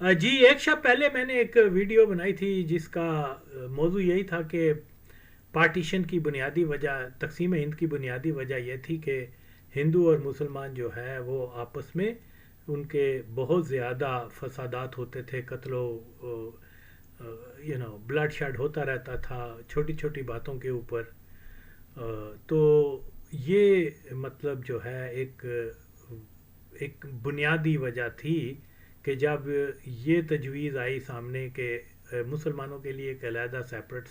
جی ایک شب پہلے میں نے ایک ویڈیو بنائی تھی جس کا موضوع یہی تھا کہ پارٹیشن کی بنیادی وجہ، تقسیم ہند کی بنیادی وجہ یہ تھی کہ ہندو اور مسلمان جو ہے وہ آپس میں ان کے بہت زیادہ فسادات ہوتے تھے، قتل و بلڈ شیڈ ہوتا رہتا تھا چھوٹی چھوٹی باتوں کے اوپر۔ تو یہ مطلب جو ہے ایک بنیادی وجہ تھی کہ جب یہ تجویز آئی سامنے کہ مسلمانوں کے لیے ایک علیحدہ سیپریٹ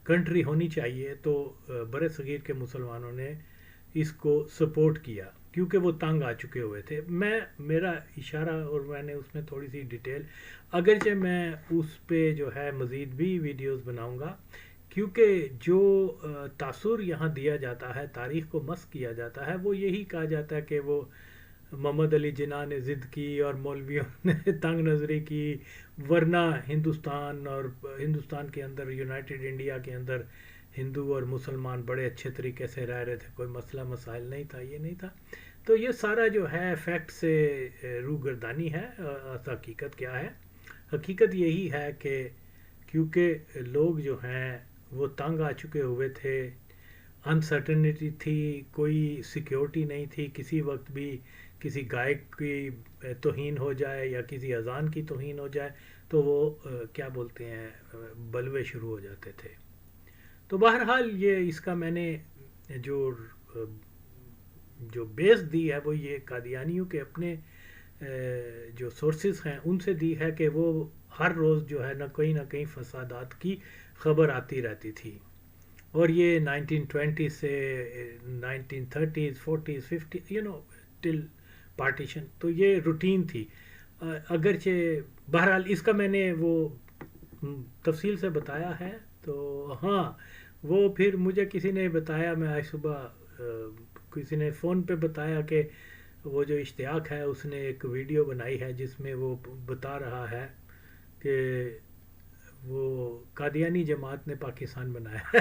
کنٹری ہونی چاہیے، تو بر صغیر کے مسلمانوں نے اس کو سپورٹ کیا کیونکہ وہ تنگ آ چکے ہوئے تھے۔ میرا اشارہ اور میں نے اس میں تھوڑی سی ڈیٹیل، اگرچہ میں اس پہ جو ہے مزید بھی ویڈیوز بناؤں گا، کیونکہ جو تاثر یہاں دیا جاتا ہے، تاریخ کو مسخ کیا جاتا ہے، وہ یہی کہا جاتا ہے کہ وہ محمد علی جناح نے ضد کی اور مولویوں نے تنگ نظری کی، ورنہ ہندوستان کے اندر، یونائٹڈ انڈیا کے اندر ہندو اور مسلمان بڑے اچھے طریقے سے رہ رہے تھے، کوئی مسئلہ مسائل نہیں تھا، یہ نہیں تھا۔ تو یہ سارا جو ہے فیکٹ سے روگردانی ہے۔ حقیقت کیا ہے؟ حقیقت یہی ہے کہ کیونکہ لوگ جو ہیں وہ تنگ آ چکے ہوئے تھے، انسرٹنٹی تھی، کوئی سیکیورٹی نہیں تھی، کسی وقت بھی کسی گائک کی توہین ہو جائے یا کسی اذان کی توہین ہو جائے تو وہ کیا بولتے ہیں، بلوے شروع ہو جاتے تھے۔ تو بہرحال یہ اس کا میں نے جو جو بیس دی ہے وہ یہ قادیانیوں کے اپنے جو سورسز ہیں ان سے دی ہے کہ وہ ہر روز جو ہے نہ کہیں فسادات کی خبر آتی رہتی تھی، اور یہ 1920 سے 1930s 40s 50 ٹل پارٹیشن، تو یہ روٹین تھی۔ اگرچہ بہرحال اس کا میں نے وہ تفصیل سے بتایا ہے۔ تو ہاں، وہ پھر مجھے کسی نے بتایا، میں آج صبح کسی نے فون پہ بتایا کہ وہ جو اشتیاق ہے اس نے ایک ویڈیو بنائی ہے جس میں وہ بتا رہا ہے کہ وہ قادیانی جماعت نے پاکستان بنایا ہے۔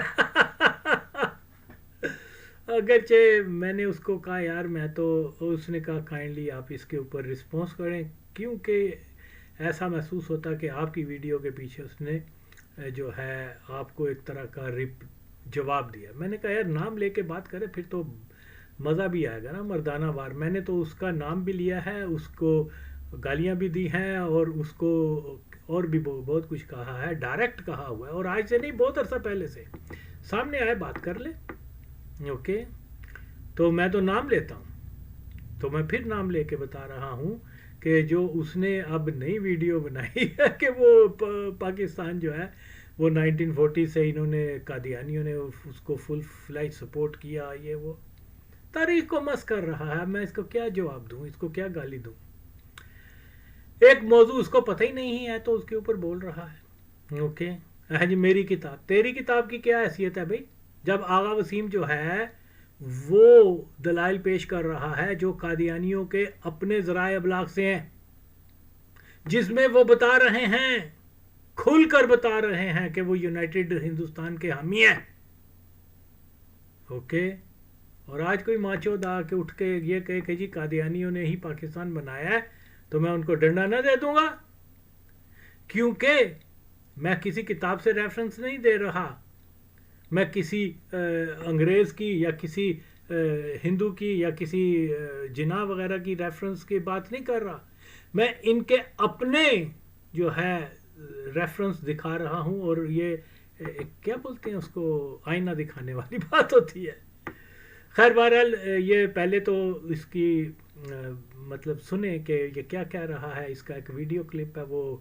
اگرچہ میں نے اس کو کہا یار میں تو، اس نے کہا کائنڈلی آپ اس کے اوپر رسپانس کریں، کیونکہ ایسا محسوس ہوتا کہ آپ کی ویڈیو کے پیچھے اس نے جو ہے آپ کو ایک طرح کا جواب دیا۔ میں نے کہا یار نام لے کے بات کرے پھر تو مزہ بھی آئے گا نا، مردانہ وار۔ میں نے تو اس کا نام بھی لیا ہے، اس کو گالیاں بھی دی ہیں، اور اس کو اور بھی بہت کچھ کہا ہے، ڈائریکٹ کہا ہوا ہے، اور آج سے نہیں بہت عرصہ پہلے سے۔ سامنے آئے بات کر لے، اوکے؟ تو میں تو نام لیتا ہوں، تو میں پھر نام لے کے بتا رہا ہوں کہ جو اس نے اب نئی ویڈیو بنائی ہے کہ وہ پاکستان جو ہے وہ 1940 سے انہوں نے، قادیانیوں نے اس کو فل فلیج سپورٹ کیا، یہ وہ تاریخ کو مس کر رہا ہے۔ میں اس کو کیا جواب دوں، اس کو کیا گالی دوں؟ ایک موضوع اس کو پتہ ہی نہیں ہے تو اس کے اوپر بول رہا ہے، اوکے؟ جی میری کتاب، تیری کتاب کی کیا حیثیت ہے بھائی؟ جب آغا وسیم جو ہے وہ دلائل پیش کر رہا ہے جو قادیانیوں کے اپنے ذرائع ابلاغ سے ہیں، جس میں وہ بتا رہے ہیں، کھل کر بتا رہے ہیں کہ وہ یونائٹڈ ہندوستان کے حامی ہیں، اوکے؟ اور آج کوئی ماچو دا کے اٹھ کے یہ کہے کہ جی قادیانیوں نے ہی پاکستان بنایا ہے تو میں ان کو ڈنڈا نہ دے دوں گا، کیونکہ میں کسی کتاب سے ریفرنس نہیں دے رہا، میں کسی انگریز کی یا کسی ہندو کی یا کسی جناح وغیرہ کی ریفرنس کی بات نہیں کر رہا، میں ان کے اپنے جو ہے ریفرنس دکھا رہا ہوں، اور یہ کیا بولتے ہیں اس کو، آئینہ دکھانے والی بات ہوتی ہے۔ خیر بہرحال یہ پہلے تو اس کی مطلب سنیں کہ یہ کیا کہہ رہا ہے۔ اس کا ایک ویڈیو کلپ ہے، وہ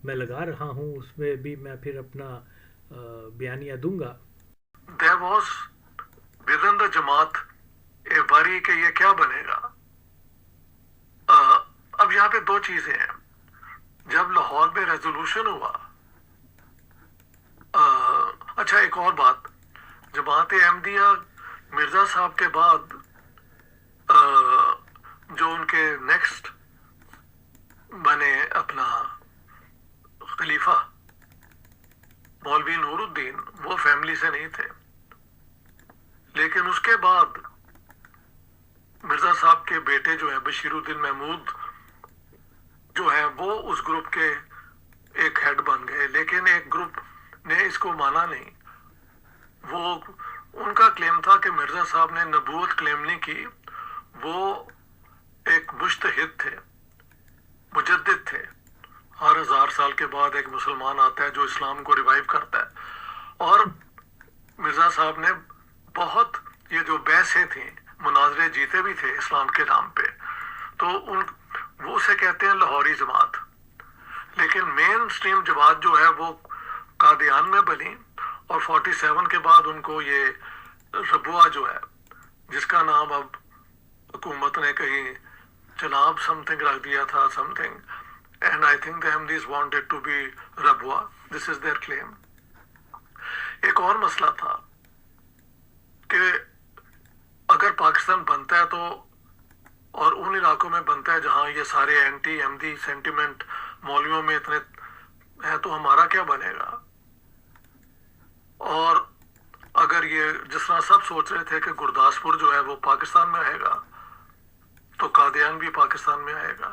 میں لگا رہا ہوں، اس میں بھی میں پھر اپنا بیانیہ دوں گا۔ There was within the جماعت a worry کہ یہ کیا بنے گا۔ اب یہاں پہ دو چیزیں ہیں۔ جب لاہور میں ریزولوشن ہوا، اچھا ایک اور بات، جماعت احمدیہ مرزا صاحب کے بعد جو ان کے نیکسٹ بنے اپنا خلیفہ مولوی نور الدین، وہ فیملی سے نہیں تھے، لیکن اس کے بعد مرزا صاحب کے بیٹے جو ہیں بشیر الدین محمود، جو ہے وہ اس گروپ کے ایک ہیڈ بن گئے، لیکن ایک گروپ نے اس کو مانا نہیں. وہ ان کا کلیم تھا کہ مرزا صاحب نے نبوت کلیم نہیں کی، وہ ایک مجتہد تھے، مجدد تھے. ہر 1000 سال کے بعد ایک مسلمان آتا ہے جو اسلام کو ریوائیو کرتا ہے. اور مرزا صاحب نے بہت یہ جو بحثیں تھیں، مناظرے جیتے بھی تھے اسلام کے نام پہ. تو وہ اسے کہتے ہیں لاہوری جماعت. لیکن مین سٹریم جماعت جو ہے وہ قادیان میں بنی، اور 47 کے بعد ان کو یہ ربوہ جو ہے، جس کا نام اب حکومت نے کہیں جناب سم تھنگ رکھ دیا تھا، some thing, and I think the Ahmadis wanted to be Rabwah. This is their claim. ایک اور مسئلہ تھا کہ اگر پاکستان بنتا ہے تو، اور ان علاقوں میں بنتا ہے جہاں یہ سارے اینٹی احمدی سینٹیمنٹ مولویوں میں اتنے ہیں، تو ہمارا کیا بنے گا؟ اور اگر یہ جس طرح سب سوچ رہے تھے کہ گرداسپور جو ہے وہ پاکستان میں آئے گا، تو قادیان بھی پاکستان میں آئے گا.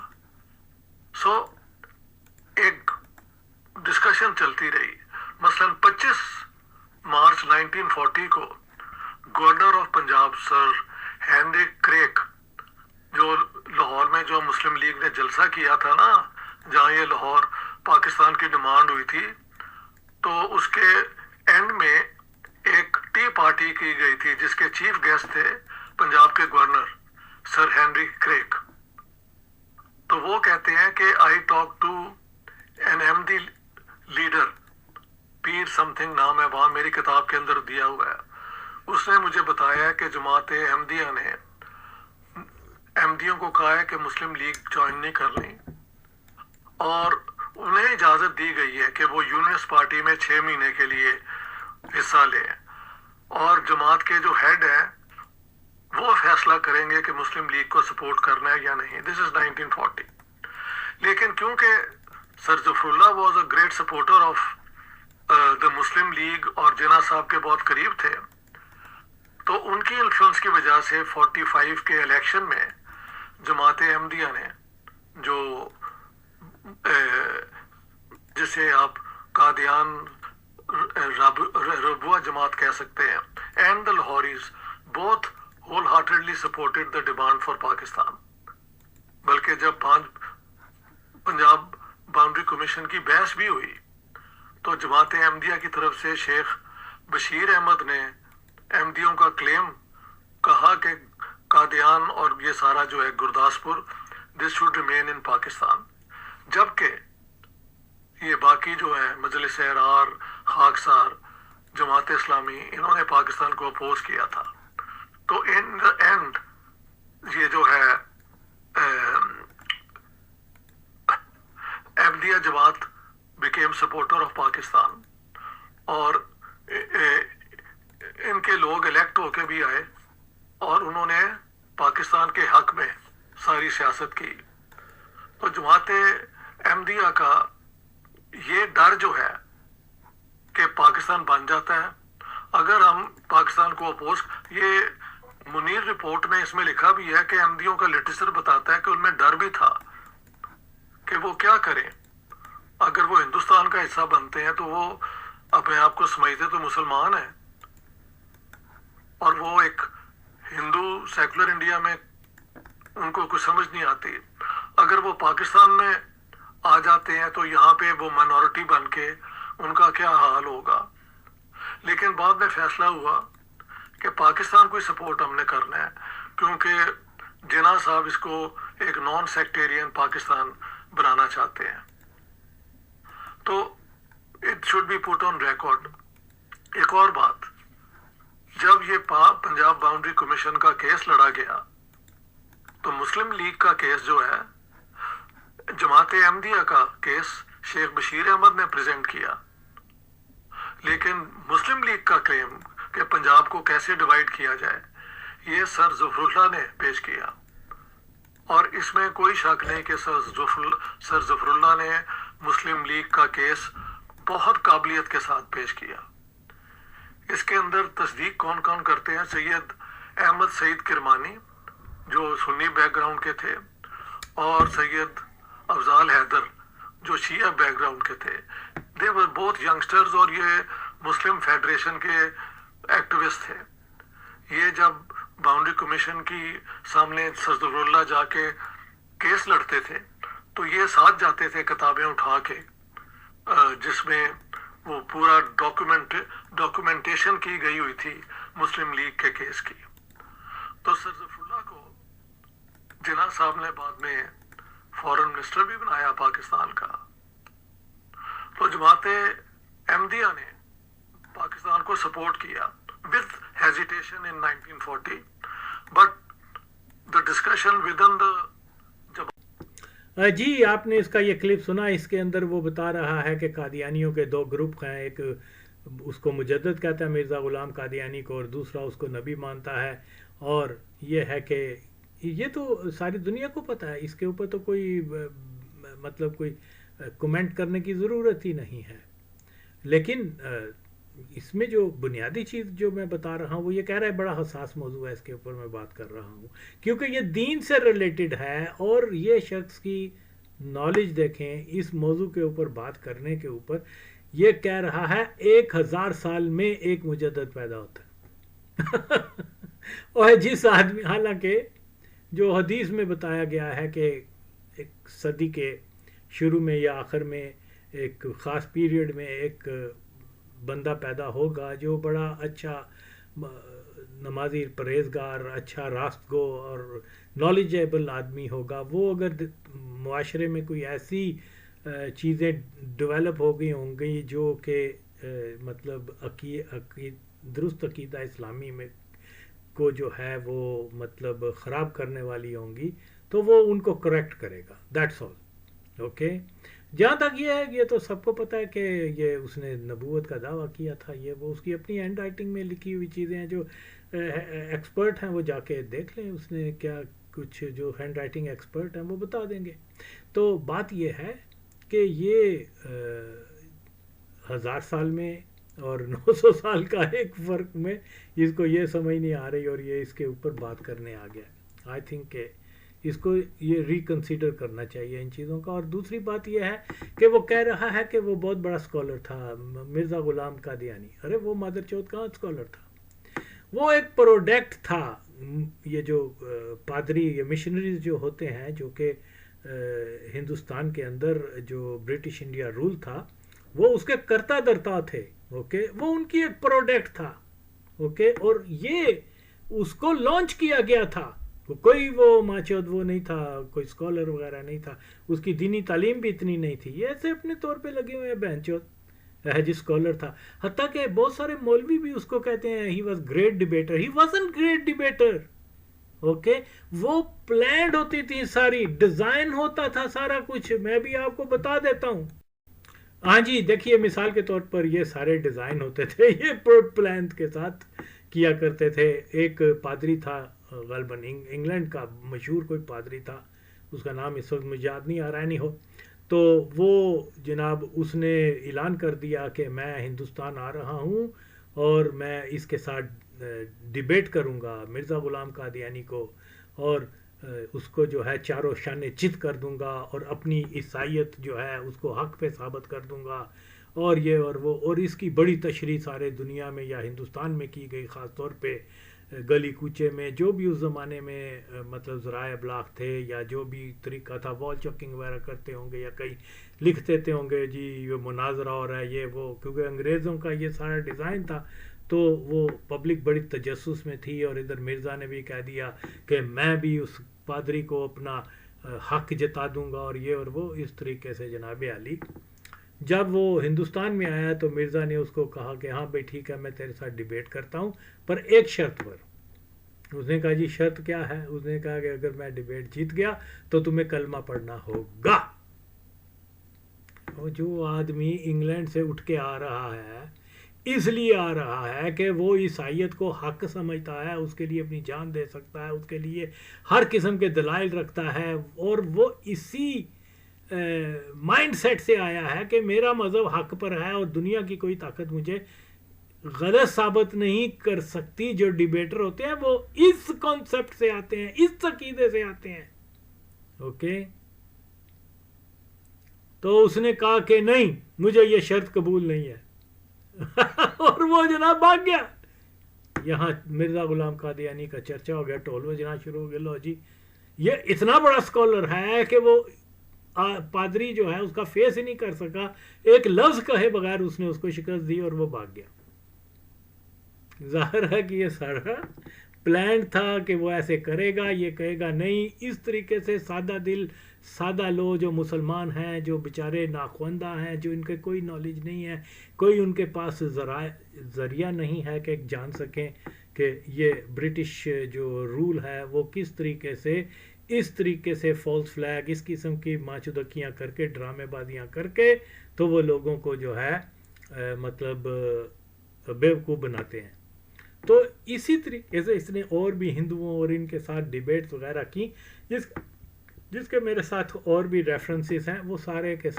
سو ایک ڈسکشن چلتی رہی. مثلا 25 مارچ 1940 کو governor of Punjab sir Henry Craik, جو لاہور میں جو مسلم لیگ نے جلسہ کیا تھا نا، جہاں یہ لاہور پاکستان کی ڈیمانڈ ہوئی تھی، تو اس کے اینڈ میں ایک ٹی پارٹی کی گئی تھی جس کے چیف گیسٹ تھے پنجاب کے گورنر سر ہینری کریک. تو وہ کہتے ہیں کہ I talk to an Ahmadi leader, پیر سم تھنگ نام ہے، وہاں میری کتاب کے اندر دیا ہوا ہے. اس نے مجھے بتایا کہ جماعت احمدیہ نے احمدیوں کو کہا ہے کہ مسلم لیگ جوائن نہیں کرنی، اور انہیں اجازت دی گئی ہے کہ وہ یونس پارٹی میں 6 مہینے کے لیے حصہ لیں، اور جماعت کے جو ہیڈ ہیں وہ فیصلہ کریں گے کہ مسلم لیگ کو سپورٹ کرنا ہے یا نہیں. دس از 1940. لیکن کیونکہ sir Zafarullah was a great supporter of the Muslim League اور جناح صاحب کے بہت قریب تھے، تو ان کی انفلوئنس کی وجہ سے 45 کے الیکشن میں جماعت احمدیہ نے، جو جسے آپ قادیان ربوہ جماعت کہہ سکتے ہیں، and the Lahoris both whole heartedly supported the demand for Pakistan. بلکہ جب پنجاب باؤنڈری کمیشن کی بحث بھی ہوئی تو جماعت احمدیہ کی طرف سے شیخ بشیر احمد نے احمدیوں کا کلیم کہا کہ قادیان اور یہ سارا جو ہے Gurdaspur, this should remain in Pakistan. جبکہ یہ باقی جو ہے مجلس احرار، خاکسار، جماعت اسلامی، انہوں نے پاکستان کو اپوز کیا تھا. تو ان دا اینڈ یہ جو ہے احمدیہ جماعت بیکیم سپورٹر آف پاکستان، اور ان کے لوگ الیکٹ ہو کے بھی آئے اور انہوں نے پاکستان کے حق میں ساری سیاست کی. تو جماعت احمدیہ کا یہ ڈر جو ہے کہ پاکستان بن جاتا ہے اگر ہم پاکستان کو اپوز، یہ منیر رپورٹ میں اس میں لکھا بھی ہے کہ احمدیوں کا لٹریچر بتاتا ہے کہ ان میں ڈر بھی تھا کہ وہ کیا کریں. اگر وہ ہندوستان کا حصہ بنتے ہیں تو وہ اپنے آپ کو سمجھتے تو مسلمان ہیں، اور وہ ایک ہندو سیکولر انڈیا میں ان کو کچھ سمجھ نہیں آتی. اگر وہ پاکستان میں آ جاتے ہیں تو یہاں پہ وہ مائنورٹی بن کے ان کا کیا حال ہوگا. لیکن بعد میں فیصلہ ہوا کہ پاکستان کو سپورٹ ہم نے کرنا ہے، کیونکہ جناح صاحب اس کو ایک نان سیکٹیرین پاکستان بنانا چاہتے ہیں. تو it should be put on record. ایک اور بات، جب یہ پنجاب باؤنڈری کمیشن کا کیس لڑا گیا تو مسلم لیگ کا کیس جو ہے، جماعت احمدیہ کا کیس شیخ بشیر احمد نے پریزنٹ کیا، لیکن مسلم لیگ کا کلیم کہ پنجاب کو کیسے ڈیوائیڈ کیا جائے یہ سر ظفر اللہ نے پیش کیا. اور اس میں کوئی شک نہیں کہ سر ظفر اللہ نے مسلم لیگ کا کیس بہت قابلیت کے ساتھ پیش کیا. اس کے اندر تصدیق کون کون کرتے ہیں؟ سید احمد سعید کرمانی جو سنی بیک گراؤنڈ کے تھے، اور سید افضال حیدر جو شیعہ بیک گراؤنڈ کے تھے، دے ور بوتھ ینگسٹرز، اور یہ مسلم فیڈریشن کے ایکٹیوسٹ تھے. یہ جب باؤنڈری کمیشن کی سامنے سر ظفر اللہ جا کے کیس لڑتے تھے تو یہ ساتھ جاتے تھے کتابیں اٹھا کے، جس میں وہ پورا ڈاکومنٹیشن کی گئی ہوئی تھی مسلم لیگ کے کیس کی. تو سر ظفر اللہ کو جناح صاحب نے بعد میں فورن منسٹر بھی بنایا پاکستان کا. تو جماعت احمدیہ نے پاکستان کو سپورٹ کیا with hesitation in 1940, but the discussion within the جی آپ نے اس کا یہ کلپ سنا، اس کے اندر وہ بتا رہا ہے کہ قادیانیوں کے دو گروپ ہیں، ایک اس کو مجدد کہتا ہے مرزا غلام قادیانی کو، اور دوسرا اس کو نبی مانتا ہے. اور یہ ہے کہ یہ تو ساری دنیا کو پتہ ہے، اس کے اوپر تو کوئی مطلب کوئی کمنٹ کرنے کی ضرورت ہی نہیں ہے. لیکن اس میں جو بنیادی چیز جو میں بتا رہا ہوں وہ یہ کہہ رہا ہے، بڑا حساس موضوع ہے، اس کے اوپر میں بات کر رہا ہوں کیونکہ یہ دین سے ریلیٹڈ ہے. اور یہ شخص کی نالج دیکھیں اس موضوع کے اوپر بات کرنے کے اوپر، یہ کہہ رہا ہے 1000 سال میں ایک مجدد پیدا ہوتا ہے. اور جس آدمی، حالانکہ جو حدیث میں بتایا گیا ہے کہ ایک صدی کے شروع میں یا آخر میں ایک خاص پیریڈ میں ایک بندہ پیدا ہوگا جو بڑا اچھا نمازی، پرہیزگار، اچھا راست گو اور نالجیبل آدمی ہوگا. وہ اگر معاشرے میں کوئی ایسی چیزیں ڈیولپ ہو گئی ہوں گی جو کہ مطلب درست عقیدہ اسلامی میں کو جو ہے وہ مطلب خراب کرنے والی ہوں گی، تو وہ ان کو کریکٹ کرے گا. That's all. اوکے. جہاں تک یہ ہے، یہ تو سب کو پتہ ہے کہ یہ اس نے نبوت کا دعویٰ کیا تھا. یہ وہ اس کی اپنی ہینڈ رائٹنگ میں لکھی ہوئی چیزیں ہیں. جو ایکسپرٹ ہیں وہ جا کے دیکھ لیں اس نے کیا کچھ، جو ہینڈ رائٹنگ ایکسپرٹ ہیں وہ بتا دیں گے. تو بات یہ ہے کہ یہ 1000 سال میں اور 900 سال کا ایک فرق میں اس کو یہ سمجھ نہیں آ رہی، اور یہ اس کے اوپر بات کرنے آ گیا. آئی تھنک کہ اس کو یہ ریکنسیڈر کرنا چاہیے ان چیزوں کا. اور دوسری بات یہ ہے کہ وہ کہہ رہا ہے کہ وہ بہت بڑا اسکالر تھا مرزا غلام قادیانی. ارے وہ مادر چوت کہاں اسکالر تھا، وہ ایک پروڈکٹ تھا. یہ جو پادری یا مشنریز جو ہوتے ہیں، جو کہ ہندوستان کے اندر جو برٹش انڈیا رول تھا وہ اس کے کرتا درتا تھے. اوکے. وہ ان کی ایک پروڈکٹ تھا. اوکے. اور یہ اس کو لانچ کیا گیا تھا. کوئی وہ ماچود وہ نہیں تھا، کوئی اسکالر وغیرہ نہیں تھا، اس کی دینی تعلیم بھی اتنی نہیں تھی. یہ ایسے اپنے طور پہ لگے ہوئے ہیں بہن چود جس اسکالر تھا. حتیٰ کہ بہت سارے مولوی بھی اس کو کہتے ہیں he was great debater. He wasn't great debater. Okay. وہ پلانڈ ہوتی تھی، ساری ڈیزائن ہوتا تھا سارا کچھ. میں بھی آپ کو بتا دیتا ہوں. ہاں جی دیکھیے مثال کے طور پر یہ سارے ڈیزائن ہوتے تھے، یہ پلان کے ساتھ کیا کرتے تھے. ایک پادری تھا غالباً انگلینڈ کا مشہور کوئی پادری تھا، اس کا نام اس وقت مجھے یاد نہیں آ رہا نہیں ہو. تو وہ جناب اس نے اعلان کر دیا کہ میں ہندوستان آ رہا ہوں اور میں اس کے ساتھ ڈیبیٹ کروں گا مرزا غلام قادیانی کو، اور اس کو جو ہے چاروں شانے چت کر دوں گا، اور اپنی عیسائیت جو ہے اس کو حق پہ ثابت کر دوں گا. اور یہ اور وہ، اور اس کی بڑی تشریح سارے دنیا میں یا ہندوستان میں کی گئی، خاص طور پہ گلی کوچے میں جو بھی اس زمانے میں مطلب ذرائع ابلاغ تھے یا جو بھی طریقہ تھا، وال چاکنگ وغیرہ کرتے ہوں گے یا کہیں لکھ دیتے ہوں گے جی یہ مناظرہ ہو رہا ہے یہ وہ، کیونکہ انگریزوں کا یہ سارا ڈیزائن تھا. تو وہ پبلک بڑی تجسس میں تھی، اور ادھر مرزا نے بھی کہہ دیا کہ میں بھی اس پادری کو اپنا حق جتا دوں گا اور یہ اور وہ. اس طریقے سے جناب علی جب وہ ہندوستان میں آیا تو مرزا نے اس کو کہا کہ ہاں بھائی ٹھیک ہے میں تیرے ساتھ ڈیبیٹ کرتا ہوں، پر ایک شرط پر. اس نے کہا جی شرط کیا ہے؟ اس نے کہا کہ اگر میں ڈیبیٹ جیت گیا تو تمہیں کلمہ پڑھنا ہوگا. اور جو آدمی انگلینڈ سے اٹھ کے آ رہا ہے اس لیے آ رہا ہے کہ وہ عیسائیت کو حق سمجھتا ہے، اس کے لیے اپنی جان دے سکتا ہے، اس کے لیے ہر قسم کے دلائل رکھتا ہے، اور وہ اسی مائنڈ سیٹ سے آیا ہے کہ میرا مذہب حق پر ہے اور دنیا کی کوئی طاقت مجھے غلط ثابت نہیں کر سکتی. جو ڈیبیٹر ہوتے ہیں وہ اس کانسیپٹ سے آتے ہیں، اس عقیدے سے آتے ہیں. اوکے. تو اس نے کہا کہ نہیں مجھے یہ شرط قبول نہیں ہے اور وہ جناب بھاگ گیا. یہاں مرزا غلام قادیانی کا چرچا ہو گیا, ٹول بجنا شروع ہو گیا, لو جی یہ اتنا بڑا اسکالر ہے کہ وہ پادری جو ہے اس کا فیس ہی نہیں کر سکا, ایک لفظ کہے بغیر اس نے اس کو شکست دی اور وہ بھاگ گیا. ظاہر ہے کہ یہ سارا پلان تھا کہ وہ ایسے کرے گا, یہ کہے گا نہیں. اس طریقے سے سادہ دل سادہ لوگ جو مسلمان ہیں, جو بیچارے ناخواندہ ہیں, جو ان کے کوئی نالج نہیں ہے, کوئی ان کے پاس ذریعہ نہیں ہے کہ جان سکیں کہ یہ برٹش جو رول ہے وہ کس طریقے سے اس طریقے سے فالس فلیگ اس قسم کی ماچدکیاں کر کے ڈرامے بازیاں کر کے تو وہ لوگوں کو جو ہے مطلب بیوقوف بناتے ہیں. تو اسی طریقے سے اس نے اور بھی ہندوؤں اور ان کے ساتھ ڈیبیٹس وغیرہ کی جس کے میرے ساتھ اور بھی ریفرنسز ہیں. وہ سارے کے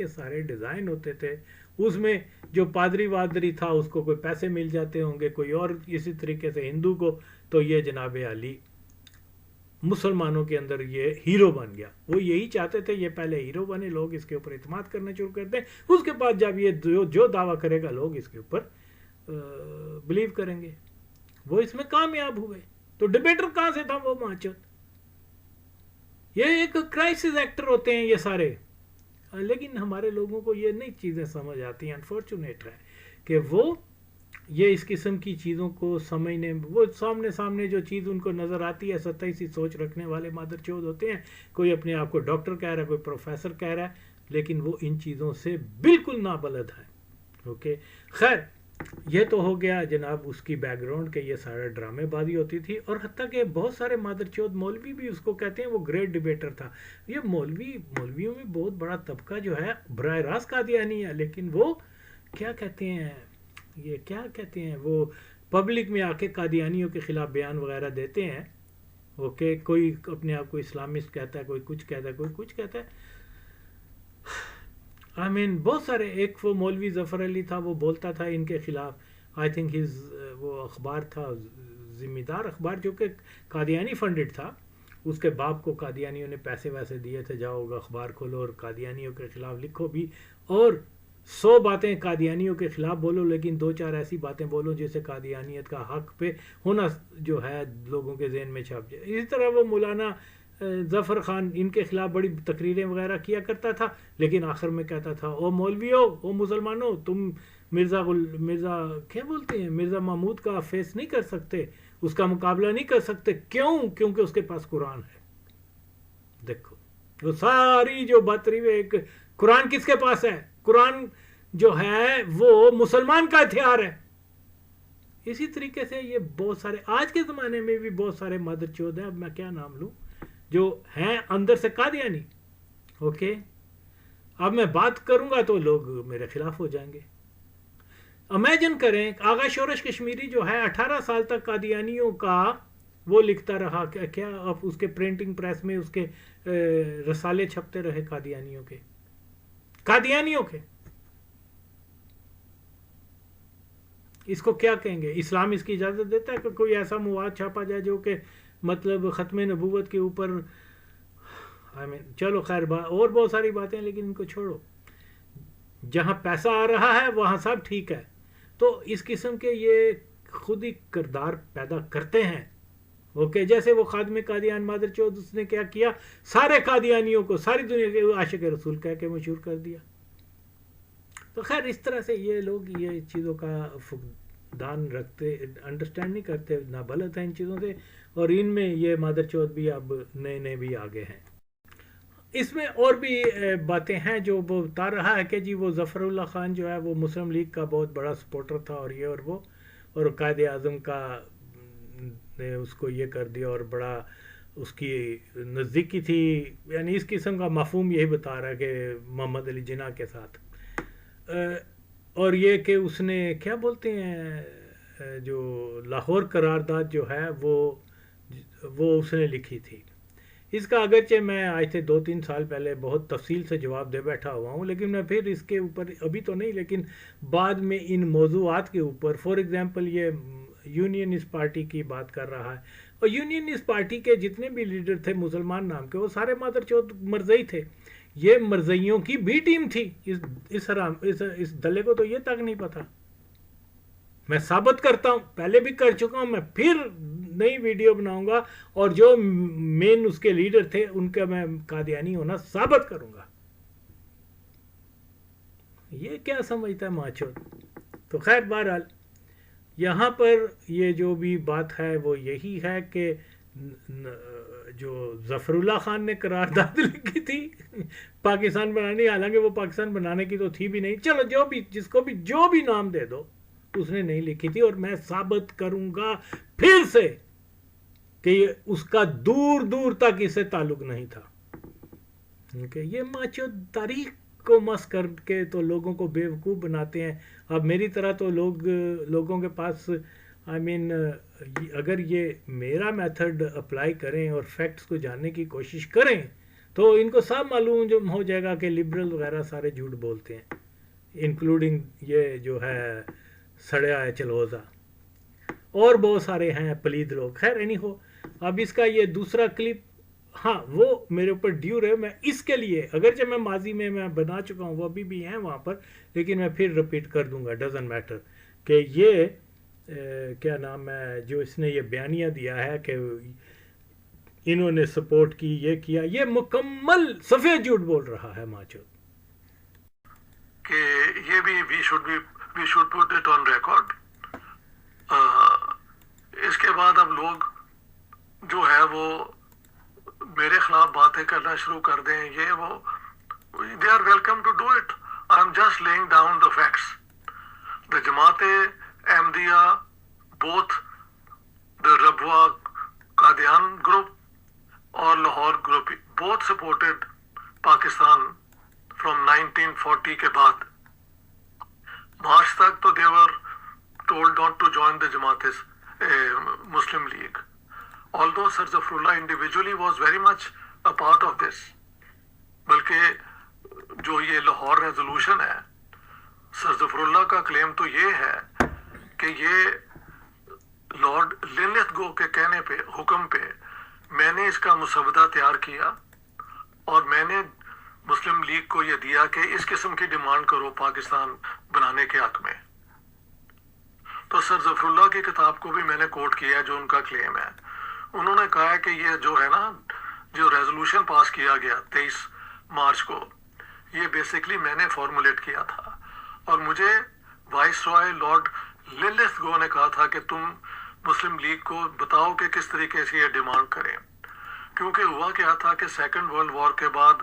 سارے ڈیزائن ہوتے تھے. اس میں جو پادری وادری تھا اس کو کوئی پیسے مل جاتے ہوں گے, کوئی اور اسی طریقے سے ہندو کو, تو یہ جناب علی مسلمانوں کے اندر یہ ہیرو بن گیا. وہ یہی چاہتے تھے یہ پہلے ہیرو بنے, لوگ اس کے اوپر اعتماد کرنا شروع کرتے ہیں, اس کے بعد جب یہ جو دعویٰ کرے گا لوگ اس کے اوپر بلیو کریں گے. وہ اس میں کامیاب ہوئے. تو ڈیبیٹر کہاں سے تھا وہ ماچد, یہ ایک کرائسس ایکٹر ہوتے ہیں یہ سارے. لیکن ہمارے لوگوں کو یہ نئی چیزیں سمجھ آتی ہیں. انفارچونیٹ ہے کہ وہ یہ اس قسم کی چیزوں کو سمجھنے, وہ سامنے جو چیز ان کو نظر آتی ہے سطحی سی سوچ رکھنے والے مادر چود ہوتے ہیں. کوئی اپنے آپ کو ڈاکٹر کہہ رہا ہے, کوئی پروفیسر کہہ رہا ہے, لیکن وہ ان چیزوں سے بالکل نابلد ہے. اوکے خیر, یہ تو ہو گیا جناب اس کی بیک گراؤنڈ کہ یہ سارا ڈرامے بازی ہوتی تھی. اور حتیٰ کہ بہت سارے مادر چود مولوی بھی اس کو کہتے ہیں وہ گریٹ ڈیبیٹر تھا. یہ مولویوں میں بہت بڑا طبقہ جو ہے براہ راست قادیانی ہے, لیکن وہ کیا کہتے ہیں وہ پبلک میں آ کے قادیانیوں کے خلاف بیان وغیرہ دیتے ہیں. اوکے, کوئی اپنے آپ کو اسلامسٹ کہتا ہے, کوئی کچھ کہتا ہے, کوئی کچھ کہتا ہے. بہت سارے, ایک وہ مولوی ظفر علی تھا, وہ بولتا تھا ان کے خلاف. آئی تھنک وہ اخبار تھا ذمہ دار اخبار جو کہ قادیانی فنڈڈ تھا. اس کے باپ کو قادیانیوں نے پیسے ویسے دیے تھے, جاؤ اخبار کھولو اور قادیانیوں کے خلاف لکھو بھی, اور 100 باتیں قادیانیوں کے خلاف بولو, لیکن 2-4 ایسی باتیں بولو جیسے قادیانیت کا حق پہ ہونا جو ہے لوگوں کے ذہن میں چھپ جائے. اسی طرح وہ مولانا ظفر خان ان کے خلاف بڑی تقریریں وغیرہ کیا کرتا تھا, لیکن آخر میں کہتا تھا او مولویو, او مسلمانوں, تم مرزا کیا بولتے ہیں مرزا محمود کا فیس نہیں کر سکتے, اس کا مقابلہ نہیں کر سکتے. کیوں؟ کیونکہ اس کے پاس قرآن ہے. دیکھو وہ ساری جو باتری میں, ایک قرآن کس کے پاس ہے؟ قرآن جو ہے وہ مسلمان کا ہتھیار ہے. اسی طریقے سے یہ بہت سارے آج کے زمانے میں بھی بہت سارے مادر چود ہیں, اب میں کیا نام لوں, جو ہیں اندر سے قادیانی. اوکے, اب میں بات کروں گا تو لوگ میرے خلاف ہو جائیں گے. امیجن کریں آغا شورش کشمیری جو ہے 18 سال تک قادیانیوں کا وہ لکھتا رہا, کیا اب اس کے پرنٹنگ پریس میں اس کے رسالے چھپتے رہے قادیانیوں کے. اس کو کیا کہیں گے؟ اسلام اس کی اجازت دیتا ہے کہ کوئی ایسا مواد چھاپا جائے جو کہ مطلب ختم نبوت کے اوپر, چلو خیر اور بہت ساری باتیں, لیکن ان کو چھوڑو. جہاں پیسہ آ رہا ہے وہاں سب ٹھیک ہے. تو اس قسم کے یہ خود ہی کردار پیدا کرتے ہیں. اوکے, جیسے وہ خادم قادیان مادر چود, اس نے کیا کیا, سارے قادیانیوں کو ساری دنیا کے عاشق رسول کہہ کے مشہور کر دیا. تو خیر اس طرح سے یہ لوگ یہ چیزوں کا فقدان رکھتے, انڈرسٹینڈ نہیں کرتے, نابلد ہیں ان چیزوں سے. اور ان میں یہ مادر چود بھی اب نئے بھی آگے ہیں. اس میں اور بھی باتیں ہیں جو وہ بتا رہا ہے کہ جی وہ ظفر اللہ خان جو ہے وہ مسلم لیگ کا بہت بڑا سپورٹر تھا, اور یہ اور وہ, اور قائد اعظم کا نے اس کو یہ کر دیا اور بڑا اس کی نزدیکی تھی. یعنی اس قسم کا مفہوم یہی بتا رہا ہے کہ محمد علی جناح کے ساتھ. اور یہ کہ اس نے کیا بولتے ہیں جو لاہور قرارداد جو ہے وہ اس نے لکھی تھی. اس کا اگرچہ میں آج سے 2-3 سال پہلے بہت تفصیل سے جواب دے بیٹھا ہوا ہوں, لیکن میں پھر اس کے اوپر ابھی تو نہیں, لیکن بعد میں ان موضوعات کے اوپر, فار ایگزامپل یہ یونینسٹ پارٹی کی بات کر رہا ہے, اور یونینسٹ پارٹی کے جتنے بھی لیڈر تھے مسلمان نام کے, وہ سارے مادر چود مرزئی تھے. یہ مرزائیوں کی بھی ٹیم تھی. اس دلے کو تو یہ تک نہیں پتا. میں ثابت کرتا ہوں, پہلے بھی کر چکا ہوں, میں پھر نئی ویڈیو بناؤں گا اور جو مین اس کے لیڈر تھے ان کا میں قادیانی ہونا ثابت کروں گا. یہ کیا سمجھتا ہے ماچو. تو خیر بہرحال یہاں پر یہ جو بھی بات ہے وہ یہی ہے کہ جو ظفر اللہ خان نے قرارداد لکھی تھی پاکستان بنانے, حالانکہ وہ پاکستان بنانے کی تو تھی بھی نہیں, چلو جو بھی جس کو بھی جو بھی نام دے دو, اس نے نہیں لکھی تھی. اور میں ثابت کروں گا پھر سے کہ اس کا دور دور تک اس سے تعلق نہیں تھا. یہ ماچو تاریخ کو مس کر کے تو لوگوں کو بیوقوف بناتے ہیں. اب میری طرح تو لوگوں کے پاس اگر یہ میرا میتھڈ اپلائی کریں اور فیکٹس کو جاننے کی کوشش کریں تو ان کو صاف معلوم ہو جائے گا کہ لبرل وغیرہ سارے جھوٹ بولتے ہیں, انکلوڈنگ یہ جو ہے سڑیا ہے چلوزا, اور بہت سارے ہیں پلید لوگ. خیر اینی ہو, اب اس کا یہ دوسرا کلپ, ہاں وہ میرے اوپر ڈیو رہے. میں اس کے لیے اگرچہ میں ماضی میں بنا چکا ہوں, وہ ابھی بھی ہیں وہاں پر, لیکن میں پھر رپیٹ کر دوں گا, ڈزنٹ میٹر, کہ یہ کیا نام ہے جو اس نے یہ بیانیہ دیا ہے کہ انہوں نے سپورٹ کی, یہ کیا, یہ مکمل سفید جھوٹ بول رہا ہے ماچو. کہ یہ بھی we should put it on record. اس کے بعد اب لوگ جو ہے وہ میرے خلاف باتیں کرنا شروع کر دیں, یہ وہ, they are welcome to do it. I am just laying down the facts. The Jamaat-e-Ahmadiyya, both the Rabwa Qadian group or Lahore group, both supported Pakistan from 1940 کے بعد. مارچ تک تو they were told not to join the Muslim League. Although Sir Zafrullah individually was very much a part of this. بلکہ جو یہ Lahore resolution ہے, سر ظفراللہ کا کلیم تو یہ ہے کہ یہ لارڈ لنتھگو کے کہنے پہ, حکم پہ میں نے اس کا مسودہ تیار کیا اور میں نے مسلم لیگ کو یہ دیا کہ اس قسم کی ڈیمانڈ کرو پاکستان بنانے کے حق میں. تو سر ظفراللہ کی کتاب کو بھی میں نے کوٹ کیا جو ان کا کلیم ہے. انہوں نے کہا ہے کہ یہ جو ہے نا, جو ریزولوشن پاس کیا گیا 23 مارچ کو, یہ بیسیکلی میں نے فارمولیٹ کیا تھا اور مجھے وائس رائے لارڈ لنتھگو نے کہا تھا کہ تم مسلم لیگ کو بتاؤ کہ کس طریقے سے یہ ڈیمانڈ کریں. کیونکہ ہوا کیا تھا کہ سیکنڈ ورلڈ وار کے بعد